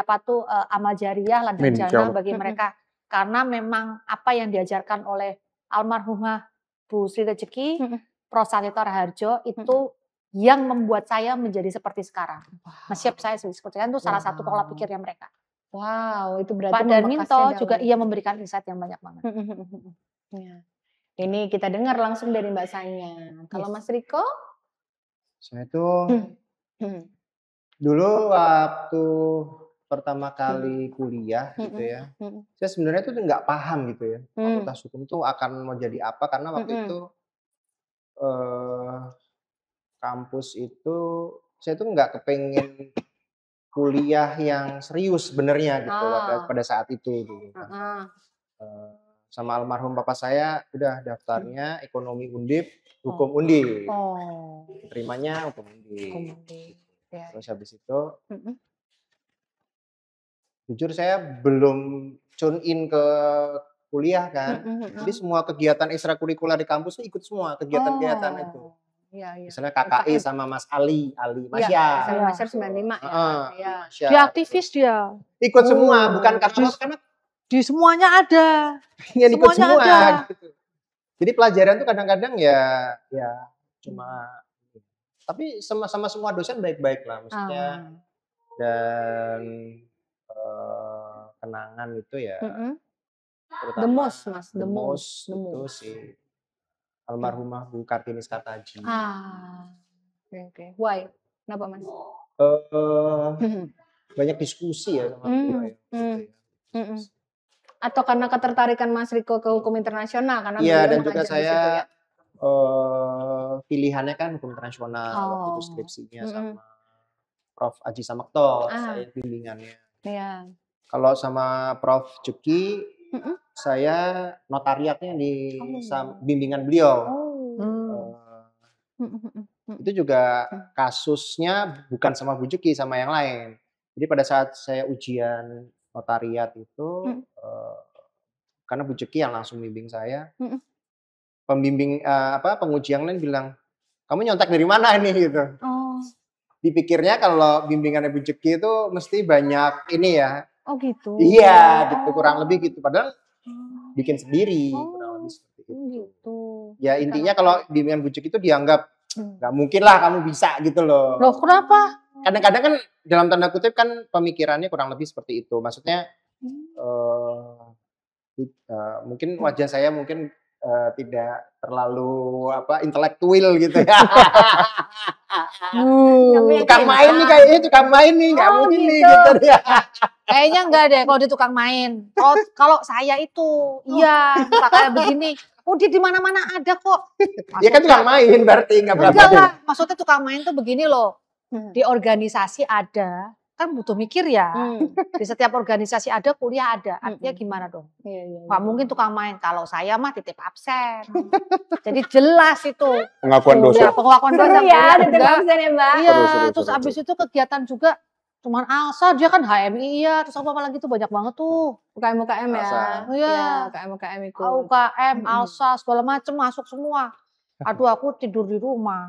amal jariah ladang jana bagi mereka. Karena memang apa yang diajarkan oleh almarhumah Bu Sri Rejeki, Prof Sacipto Raharjo itu yang membuat saya menjadi seperti sekarang. Nge-shape saya seperti sekarang itu salah satu pola pikirnya mereka. Wow, itu berarti Pak Darminto juga ia memberikan insight yang banyak banget. Ya. Ini kita dengar langsung dari Mbak Sanya. Kalau Mas Riko? Saya tuh dulu waktu pertama kali kuliah gitu ya, saya sebenarnya tuh nggak paham gitu ya, fakultas hukum tuh akan mau jadi apa, karena waktu itu kampus itu saya tuh nggak kepengen kuliah yang serius sebenarnya gitu pada saat itu gitu kan. Sama almarhum bapak saya udah daftarnya ekonomi Undip, hukum Undip. Terimanya hukum Undip. Terus habis itu jujur saya belum tune in ke kuliah kan. Jadi semua kegiatan ekstrakurikuler di kampus tuh ikut semua kegiatan-kegiatan itu. Misalnya KKI sama Mas Ali Masya. Sama Masya 95 ya. Dia aktivis dia. Ikut semua, bukan karena di semuanya ada. Yang ikut semua gitu. Jadi pelajaran tuh kadang-kadang ya cuma, tapi sama semua dosen baik-baik lah maksudnya. Dan kenangan itu ya the most itu sih almarhumah Bu Kartini Skataji. Oke. Why? Kenapa Mas? Banyak diskusi ya sama beliau ya. Atau karena ketertarikan Mas Riko ke hukum internasional karena dan juga saya pilihannya kan hukum internasional waktu itu skripsinya sama Prof. Aji Samakto, saya bimbingannya. Kalau sama Prof. Juki, saya notariatnya di bimbingan beliau. Itu juga kasusnya bukan sama Bu Juki, sama yang lain. Jadi pada saat saya ujian notariat itu, karena Bu Juki yang langsung bimbing saya, pembimbing pengujian lain bilang, kamu nyontek dari mana ini gitu. Dipikirnya kalau bimbingannya Bu Juki itu mesti banyak ini ya. Oh gitu. Iya, gitu kurang lebih gitu. Padahal bikin sendiri kurang lebih seperti itu. Gitu. Ya intinya kalau bimbingan Bu Juki itu dianggap nggak mungkin lah kamu bisa gitu loh. Loh kenapa? Kadang-kadang kan dalam tanda kutip kan pemikirannya kurang lebih seperti itu. Maksudnya mungkin wajah saya mungkin tidak terlalu intelektual gitu ya. Tukang main nih kayaknya, tukang main nih, nggak mungkin nih gitu ya. Kayaknya enggak deh kalau dia tukang main. Kalau saya itu, kayak begini. Dia di mana-mana ada kok. Dia kan tukang main berarti nggak berapa. Enggak lah, maksudnya tukang main tuh begini loh. Di organisasi ada, kan butuh mikir ya. Di setiap organisasi ada, kuliah ada. Artinya gimana dong? Nggak mungkin tukang main. Kalau saya mah titip absen. Jadi jelas itu. Pengakuan dosa. Pengakuan dosa. Ya, titip absen ya Mbak. Iya, terus abis itu kegiatan juga. Cuman Alsa, dia kan HMI terus apa lagi tuh banyak banget tuh. UKM ya. Iya. UKM itu. UKM, Alsa, segala macem masuk semua. Aduh aku tidur di rumah.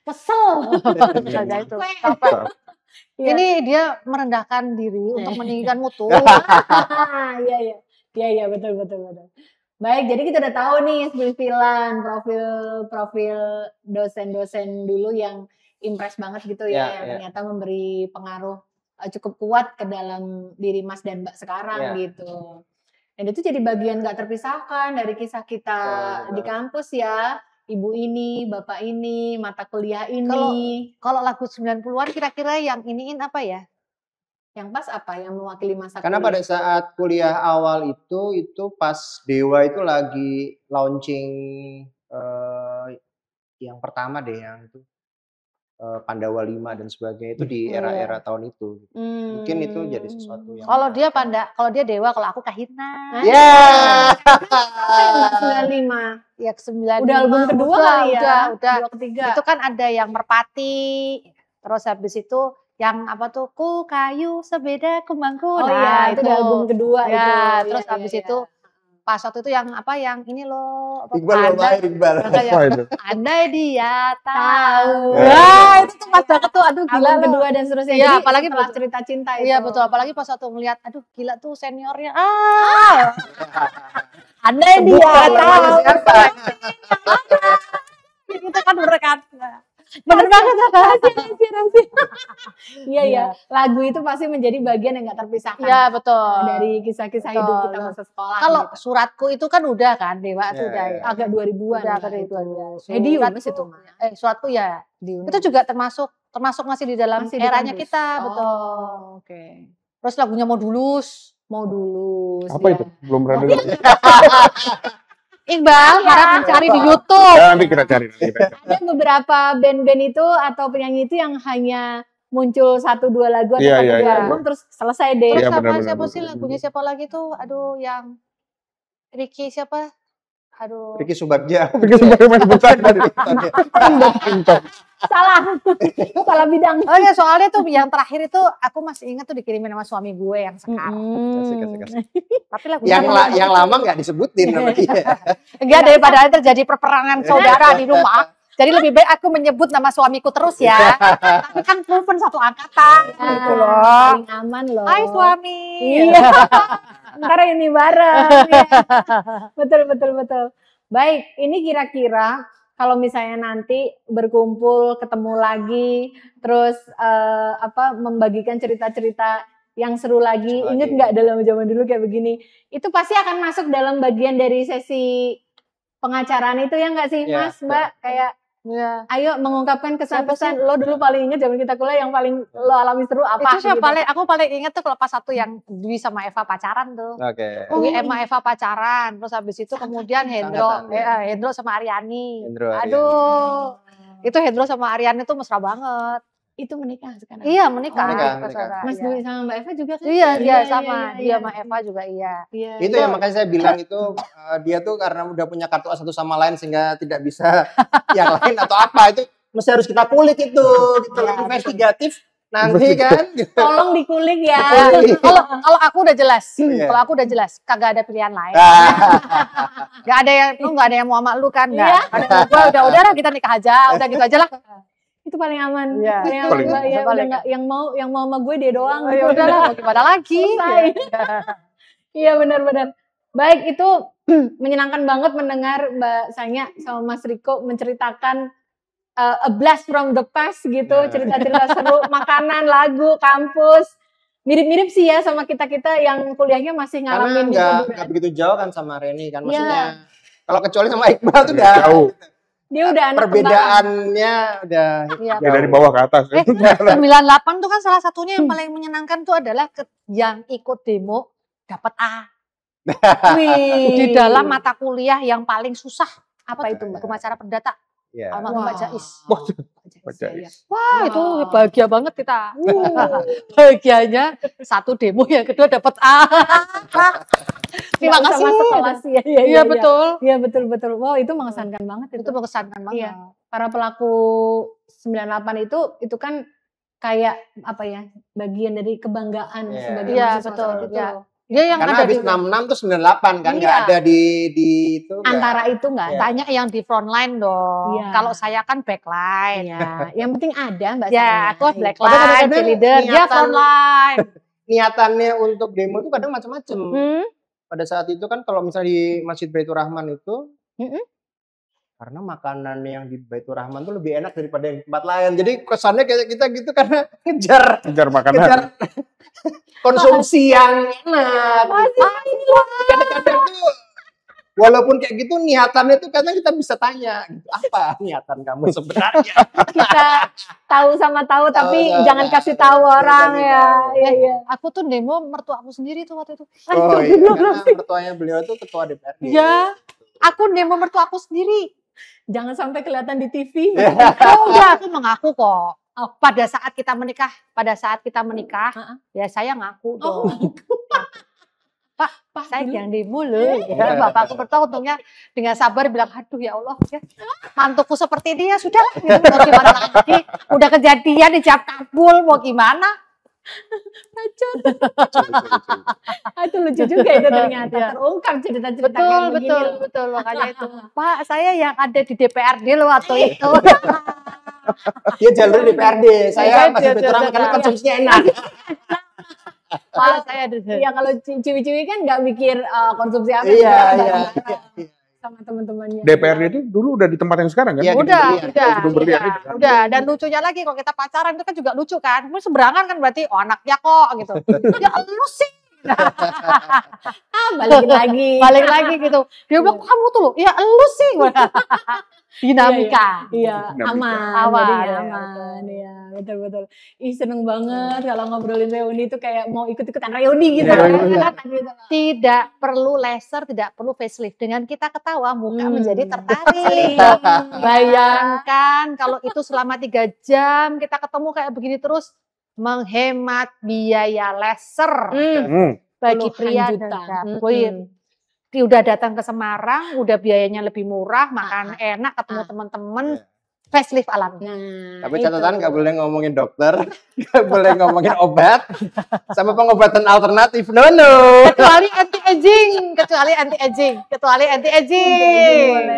Kesel. Saja itu. Ini dia merendahkan diri untuk meninggikan mutu. Iya, betul. Baik, jadi kita udah tahu nih spill-spillan profil dosen-dosen dulu yang impress banget gitu ya, yang ternyata memberi pengaruh cukup kuat ke dalam diri Mas dan Mbak sekarang gitu. Dan itu jadi bagian gak terpisahkan dari kisah kita di kampus ya. Ibu ini, bapak ini, mata kuliah ini. Kalau lagu 90-an kira-kira yang iniin apa ya? Yang pas apa? Yang mewakili masa Karena kuliah? pada saat kuliah awal itu pas Dewa itu lagi launching yang pertama deh yang itu. Pandawa 5 dan sebagainya itu di era-era tahun itu. Mungkin itu jadi sesuatu yang kalau dia Dewa, kalau aku Kahitna. Ya. 95. Ya 95. Udah album kedua kali ya. Udah. Kedua ketiga. Itu kan ada yang Merpati. Terus habis itu yang apa tuh? Ku kayu sepeda kembangku. Oh iya, itu udah album kedua ya, itu. Terus habis itu pas waktu itu yang apa yang ini loh Iqbal. Andai dia tahu. Wah, itu tuh pas banget tuh, aduh gila album kedua dan seterusnya. Iya, jadi apalagi setelah cerita cinta itu. Iya betul, apalagi pas waktu ngeliat, aduh gila tuh seniornya. Andai dia tahu. Siapa? Itu kan Bener banget. Iya. Lagu itu pasti menjadi bagian yang nggak terpisahkan. Iya, betul. Dari kisah-kisah hidup kita masa sekolah. Kalau gitu. Suratku itu kan udah kan, Dewa itu udah ya. Agak 2000-an. Udah agak 2000-an. Yunus itu mah. Suratku ya. Itu juga termasuk masih di dalam masih eranya di kita, betul. Oke. Terus lagunya Mau Dulus. Apa itu? Belum pernah dengar. Iqbal harap mencari di YouTube. Nanti kita cari. Ada beberapa band-band itu atau penyanyi itu yang hanya muncul 1-2 lagu atau 1-2 album terus selesai deh. Terus siapa sih lagunya siapa lagi tuh? Aduh, yang Ricky siapa? Aduh. Ricky Subagja. Ricky Subagja main bentar. Salah bidang. Oh ya, soalnya tuh yang terakhir itu aku masih ingat tuh dikirimin sama suami gue yang sekarang. Kasih. Tapi lagunya yang lama nggak disebutin nama dia. Enggak, daripada terjadi perperangan saudara di rumah. Jadi lebih baik aku menyebut nama suamiku terus ya. Tapi kan proven satu angkatan gitu loh. Paling aman loh. Hai suami. Iya. Ntar ini bareng. Betul. Baik, ini kira-kira kalau misalnya nanti berkumpul, ketemu lagi, terus membagikan cerita-cerita yang seru lagi. Ingat nggak dalam zaman dulu kayak begini? Itu pasti akan masuk dalam bagian dari sesi pengacaraan itu ya nggak sih, Mas, Mbak? Kayak ayo mengungkapkan kesan-kesan lo dulu paling ingat zaman kita kuliah yang paling lo alami seru apa? Itu gitu. Aku paling ingat tuh kalau pas satu yang Dwi sama Eva pacaran tuh. Dwi sama Eva pacaran, terus habis itu kemudian Hendro sama Aryani. Aduh, itu Hendro sama Aryani tuh mesra banget. Itu menikah sekarang? Iya, menikah. Mas Dwi sama Mbak Eva juga kan? Iya, sama. Dia sama Eva juga iya. Itu yang makanya saya bilang itu dia tuh karena udah punya kartu A satu sama lain sehingga tidak bisa yang lain atau apa. Itu mesti harus kita kulik itu. Gitu. Investigatif nanti kan. Gitu. Tolong dikulik ya. Kalau aku udah jelas. Kalau aku udah jelas. Kagak ada pilihan lain. Gak ada yang mau sama lu kan. Gak ada. Udah kita nikah aja. Udah gitu aja lah. Itu paling aman. Yang mau sama gue dia doang. Ya udahlah, mau gimana lagi? Iya benar-benar. Baik, itu menyenangkan banget mendengar Mbak Sanya sama Mas Riko menceritakan a blast from the past gitu, cerita-cerita seru, makanan, lagu, kampus. Mirip-mirip sih ya sama kita-kita yang kuliahnya masih ngalamin. Karena nggak begitu jauh kan sama Reni kan, maksudnya. Kalau kecuali sama Iqbal tuh udah jauh. Dia udah anak perbedaannya udah dari bawah ke atas. 98 tuh kan salah satunya yang paling menyenangkan tuh adalah yang ikut demo dapat A. Di dalam mata kuliah yang paling susah apa itu Mbak? Pemacara perdata. Almarhum Mbak Jais. Wah, itu bahagia banget kita. Bahagianya satu demo, yang kedua dapat A. Terima kasih. Iya betul. Iya betul. Wow, itu mengesankan banget. Itu mengesankan banget. Iya. Para pelaku 98 itu kan kayak apa ya? Bagian dari kebanggaan sebagai betul. Dia yang karena habis 66 tuh 98 kan nggak ada di itu antara itu nggak tanya yang di front line dong. Kalau saya kan back line. Yang penting ada Mbak. Aku back line, leader, dia front line. Niatannya untuk demo itu kadang macam-macam. Pada saat itu kan kalau misalnya di Masjid Baitur Rahman itu karena makanan yang di Baitur Rahman tuh lebih enak daripada yang tempat lain. Jadi kesannya kayak kita gitu karena ngejar makanan. Konsumsi yang enak. Kadang-kadang tuh walaupun kayak gitu niatannya tuh kadang kita bisa tanya gitu, apa niatan kamu sebenarnya? Kita tahu tapi jangan kasih tahu orang ya. Iya. Aku tuh demo mertua aku sendiri tuh waktu itu. Karena mertuanya beliau tuh ketua DPRD. Iya. Aku demo mertua aku sendiri. Jangan sampai kelihatan di TV. Enggak, aku mengaku kok. Pada saat kita menikah, ya saya ngaku dong. Pak, saya yang demo loh. Bapakku bertau untungnya dengan sabar bilang, aduh ya Allah, ya, mantuku seperti dia, sudahlah. Mau gimana lagi? Udah kejadian di jam kabul, mau gimana? Itu lucu juga itu ternyata. Terungkap cerita-cerita kayak begini. Betul, makanya itu. Pak, saya yang ada di DPRD loh waktu itu. Dia jalur DPRD, saya masih veteran karena konsumsinya enak. Kalau saya kalau ciwi-ciwi kan nggak mikir konsumsi apa. Iya. Sama teman-temannya. DPRD itu dulu udah di tempat yang sekarang kan? Iya, udah. Dan lucunya lagi kalau kita pacaran itu kan juga lucu kan. Mungkin seberangan kan berarti anaknya kok gitu. Ya lu sih. balik lagi gitu. Dia bilang kamu tuh loh, ya lu sih. Dinamika. Iya, aman. Iya, betul. Ih, seneng banget kalau ngobrolin reuni itu kayak mau ikut-ikutan reuni gitu. Tidak perlu laser, tidak perlu facelift. Dengan kita ketawa, muka menjadi tertarik. Bayangkan kalau itu selama 3 jam kita ketemu kayak begini terus, menghemat biaya laser bagi pria dan udah datang ke Semarang, udah biayanya lebih murah, makan enak, ketemu teman-teman, facelift alami. Tapi catatan nggak boleh ngomongin dokter, nggak boleh ngomongin obat, sama pengobatan alternatif. No. Kecuali anti-aging. Boleh.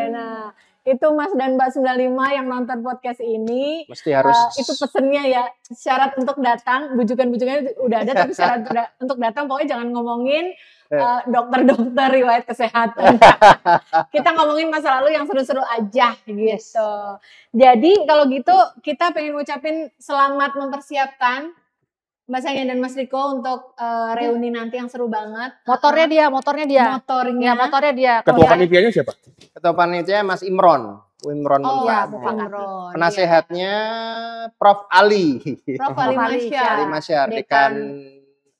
Nah, itu Mas dan Mbak 95 yang nonton podcast ini. Mesti harus. Itu pesennya ya, syarat untuk datang, bujukan-bujukannya udah ada, tapi syarat untuk datang pokoknya jangan ngomongin dokter-dokter riwayat kesehatan. Kita ngomongin masa lalu yang seru-seru aja gitu. Jadi kalau gitu kita pengen ngucapin selamat mempersiapkan Mbak Sanya dan Mas Riko untuk reuni nanti yang seru banget. Motornya dia. Ketua panitianya siapa? Ketua panitia Mas Imron. Imron. Penasehatnya Prof. Ali. Prof. Ali Masyar, dekan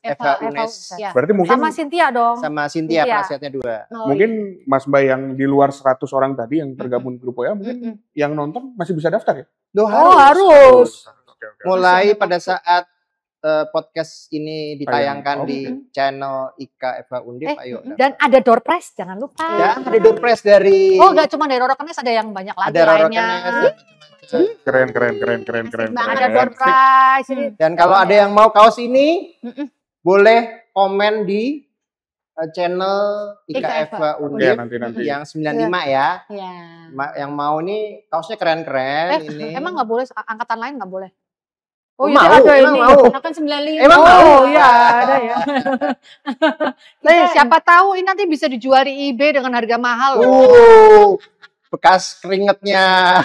FH UNES. Berarti mungkin sama Cynthia dong. Sama Cynthia penasihatnya 2. Mungkin Mas Mbak yang di luar 100 orang tadi yang tergabung di grup WA mungkin yang nonton masih bisa daftar ya? Harus. Mulai pada saat podcast ini ditayangkan di channel IKA FH Undip, ayo. Dan ada door prize, jangan lupa. Ya, ada door prize dari. Nggak cuma dari Roro Kenes, ada yang banyak lagi lainnya. Keren. Ada door prize. Dan kalau ada yang mau kaos ini, boleh komen di channel IKF Undip yang 95 ya. Yang mau nih kaosnya keren-keren. Ini. Emang nggak boleh, angkatan lain nggak boleh? Oh iya, ada ini. Kan 95. Emang mau? Iya, ada ya. Siapa tahu ini nanti bisa dijual di eBay dengan harga mahal loh. Bekas keringetnya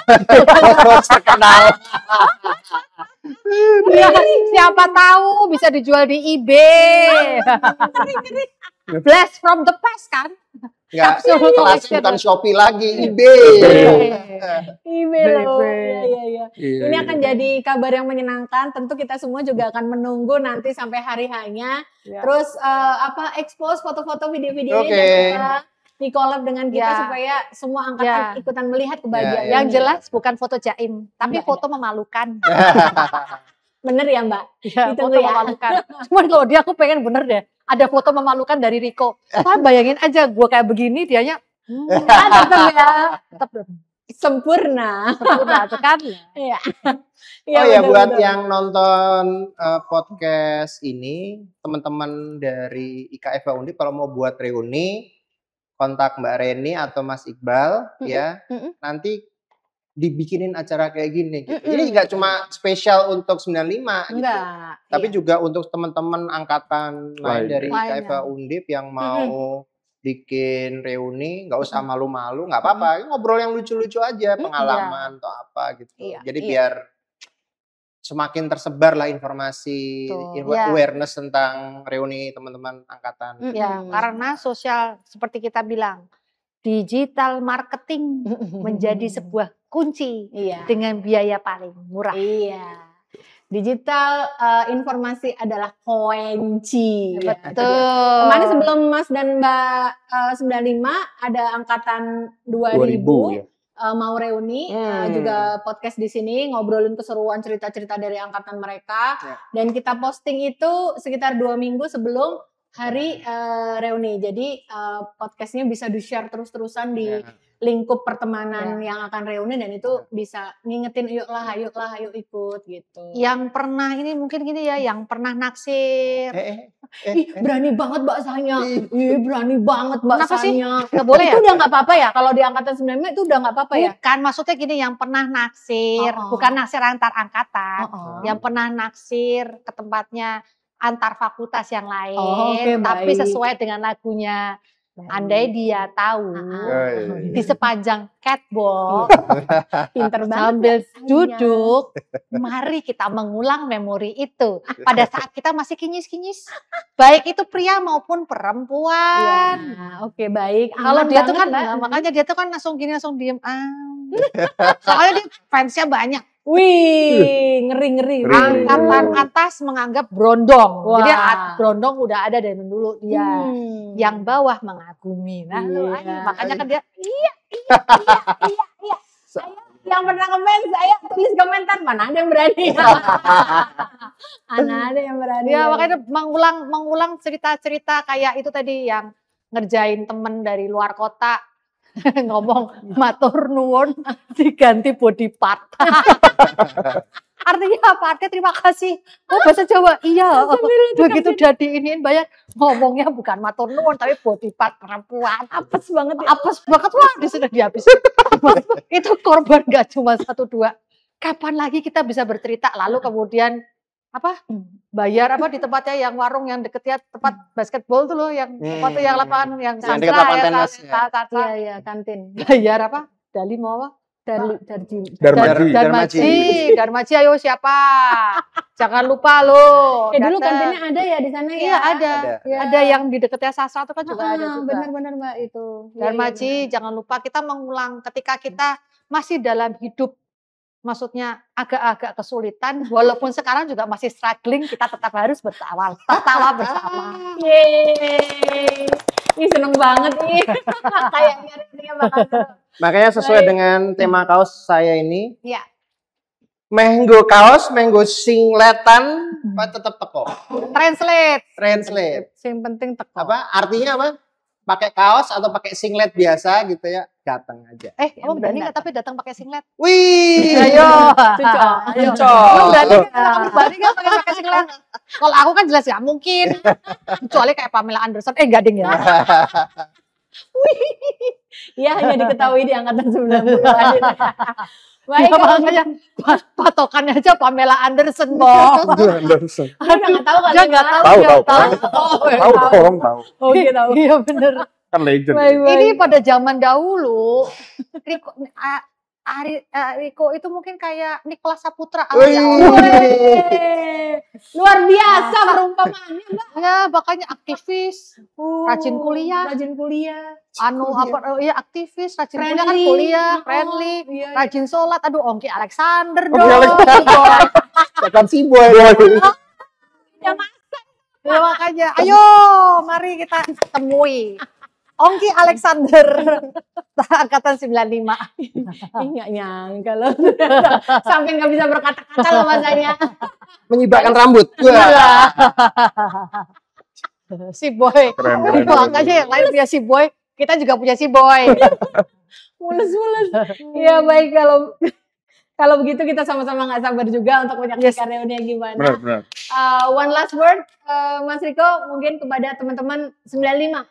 terkenal. Siapa tahu bisa dijual di eBay. Blast from the past kan? Enggak, kelasnya bukan Shopee lagi, eBay. Loh. Iya. Ini akan jadi kabar yang menyenangkan. Tentu kita semua juga akan menunggu nanti sampai hari hanya. Terus expose foto-foto video-videonya dan kita di collab dengan kita supaya semua angkatan ikutan melihat kebahagiaan. Yang jelas bukan foto jaim, tapi foto memalukan. Bener ya Mbak? Ya, foto memalukan. Cuman kalau dia aku pengen bener deh. Ada foto memalukan dari Riko. Bayangin aja gue kayak begini, dianya tetap sempurna kan? Iya. Buat yang nonton podcast ini, teman-teman dari IKF Undip kalau mau buat reuni, kontak Mbak Reni atau Mas Iqbal ya. Nanti dibikinin acara kayak gini gitu. Ini nggak cuma spesial untuk 95 gitu. Tapi juga untuk teman-teman angkatan lain dari IKF Undip yang mau bikin reuni, nggak usah malu-malu, nggak apa-apa. Ngobrol yang lucu-lucu aja, pengalaman atau apa gitu. Jadi biar semakin tersebar lah informasi, awareness tentang reuni teman-teman angkatan. Karena sosial seperti kita bilang, digital marketing menjadi sebuah kunci dengan biaya paling murah. Digital informasi adalah kunci. Betul. Kemarin sebelum Mas dan Mbak 95 ada angkatan 2000 mau reuni, juga podcast di sini ngobrolin keseruan cerita-cerita dari angkatan mereka. Dan kita posting itu sekitar 2 minggu sebelum hari reuni. Jadi podcastnya bisa di-share terus-terusan di lingkup pertemanan yang akan reuni, dan itu bisa ngingetin ayo ikut gitu. Yang pernah ini mungkin gini ya, yang pernah naksir. Berani banget Mbak Sanya. Berani banget Mbak Sanya. Nggak boleh ya? Itu udah nggak apa-apa ya? Kalau di angkatan 95 itu udah nggak apa-apa ya? Bukan, maksudnya gini, yang pernah naksir, bukan naksir antar angkatan. Yang pernah naksir ke tempatnya antar fakultas yang lain, tapi sesuai dengan lagunya Andai dia tahu di sepanjang catwalk pinter banget sambil duduk, mari kita mengulang memori itu pada saat kita masih kinyis-kinyis, baik itu pria maupun perempuan. Oke, baik. Kalau dia tuh kan, makanya dia tuh kan langsung gini, langsung diem. Soalnya dia fansnya banyak. Wih, ngeri. Angkatan atas menganggap brondong. Jadi brondong udah ada dari dulu dia. Yang bawah mengagumi. Nah, makanya kan dia iya. Saya yang pernah komen, saya tulis komentar, mana ada yang berani. Mana ada yang berani. Ya, makanya mengulang cerita-cerita kayak itu tadi yang ngerjain temen dari luar kota. Ngomong matur nuwun diganti body part. Artinya apa? Artinya terima kasih. Oh, bahasa Jawa. Iya. Begitu udah diiniin bayar, ngomongnya bukan matur nuwun tapi body part perempuan. Apes banget ya. Apes banget lah, sudah dihabisin. Itu korban gak cuma 1-2. Kapan lagi kita bisa bercerita lalu kemudian bayar di tempatnya yang warung yang deketnya tempat basketball tuh loh, yang tempat yang lapangan yang Sastra ya, kantin. Bayar Dali mau apa? Darmaji, ayo siapa? Jangan lupa loh. Dulu kantinnya ada ya di sana ya? Iya ada. Ada yang di deketnya Sastra itu kan juga ada juga. Benar-benar Mbak itu. Darmaji, jangan lupa kita mengulang ketika kita masih dalam hidup. Maksudnya agak-agak kesulitan, walaupun sekarang juga masih struggling, kita tetap harus tertawa bersama. Yeay, ini seneng banget nih. Kayaknya rezekinya bakal seru. Makanya sesuai dengan tema kaos saya ini, ya. Menggo kaos, menggo singletan, tetap teko. Translate. Yang penting teko. Artinya apa? Pakai kaos atau pakai singlet biasa gitu ya, datang aja. Kamu berani nggak tapi datang pakai singlet? Wih, ayo. Cocok. Berani nggak pakai singlet? Kalau aku kan jelas nggak mungkin. Kecuali kayak Pamela Anderson. Enggak ding ya. Iya, hanya diketahui di angkatan 90. Baik, makanya patokannya aja Pamela Anderson, Bang. Anderson. Dia nggak tahu kan? Tahu. Tahu. Iya bener. Kan legend. Ini pada zaman dahulu, Riko itu mungkin kayak Nicholas Saputra. Luar biasa perumpamaannya, Mbak. Ya, makanya aktivis, rajin kuliah. Aktivis, rajin kuliah kan kuliah, friendly, rajin sholat. Aduh, Ongki Alexander dong. Bukan si boy. Ya makanya, ayo mari kita temui Ongki Alexander angkatan 95. Nggak nyangka loh. Sampai nggak bisa berkata-kata loh masanya. Menyibakkan rambut. Si boy. Keren. Makanya yang lain punya si boy, kita juga punya si boy. Mules. Iya baik, kalau begitu kita sama-sama nggak sabar juga untuk menyaksikan reuninya gimana. Benar. One last word, Mas Riko, mungkin kepada teman-teman 95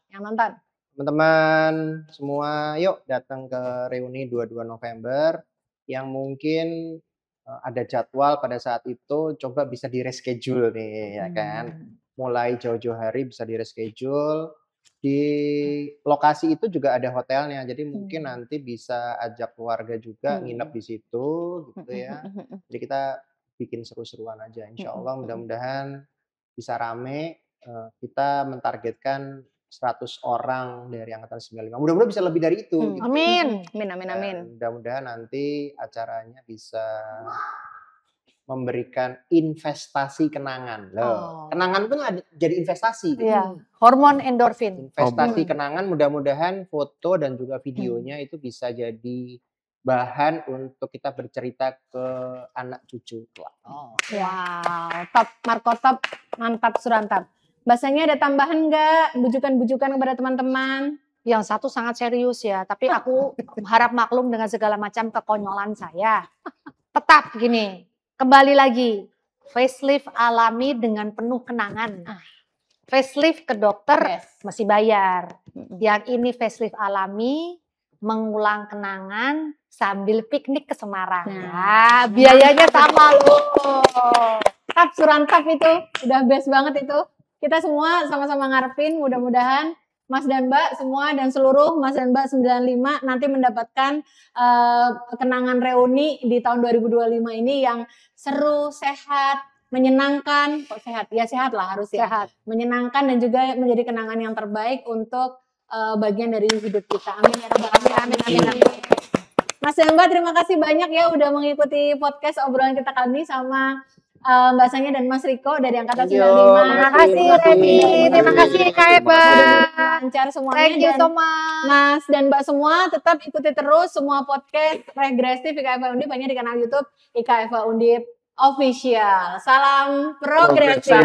yang nonton. Teman-teman semua, yuk datang ke reuni 22 November. Yang mungkin ada jadwal pada saat itu, coba bisa di reschedule nih, ya kan. Mulai jauh-jauh hari bisa di reschedule. Di lokasi itu juga ada hotelnya, jadi mungkin nanti bisa ajak keluarga juga nginep di situ, gitu ya. Jadi kita bikin seru-seruan aja, insya Allah mudah-mudahan bisa rame. Kita mentargetkan 100 orang dari angkatan 95. Mudah-mudahan bisa lebih dari itu. Gitu. Amin. Mudah-mudahan nanti acaranya bisa memberikan investasi kenangan. Kenangan itu jadi investasi. Gitu. Iya. Hormon endorfin. Investasi kenangan, mudah-mudahan foto dan juga videonya itu bisa jadi bahan untuk kita bercerita ke anak cucu. Wow, top, Marco top, mantap surantap. Bahasanya ada tambahan nggak? Bujukan-bujukan kepada teman-teman? Yang satu sangat serius ya, tapi aku harap maklum dengan segala macam kekonyolan saya. Tetap gini, kembali lagi, facelift alami dengan penuh kenangan. Facelift ke dokter masih bayar. Yang ini facelift alami, mengulang kenangan sambil piknik ke Semarang. Nah, biayanya sama loh. Tap surantap itu, udah best banget itu. Kita semua sama-sama ngarepin mudah-mudahan Mas dan Mbak semua dan seluruh Mas dan Mbak 95 nanti mendapatkan kenangan reuni di tahun 2025 ini yang seru, sehat, menyenangkan. Kok sehat? Ya sehat lah harus ya. Sehat. Menyenangkan dan juga menjadi kenangan yang terbaik untuk bagian dari hidup kita. Amin ya rabbal alamin. Amin. Mas dan Mbak terima kasih banyak ya udah mengikuti podcast obrolan kita kali ini sama Mbak Sanya dan Mas Riko dari Angkatan 95. Terima kasih Reni, terima kasih Kak Eba. Lancar semuanya. Thank you so much. Mas dan Mbak semua tetap ikuti terus semua podcast Regresif IKFA Undip hanya di kanal YouTube IKFA Undip Official. Salam progresif.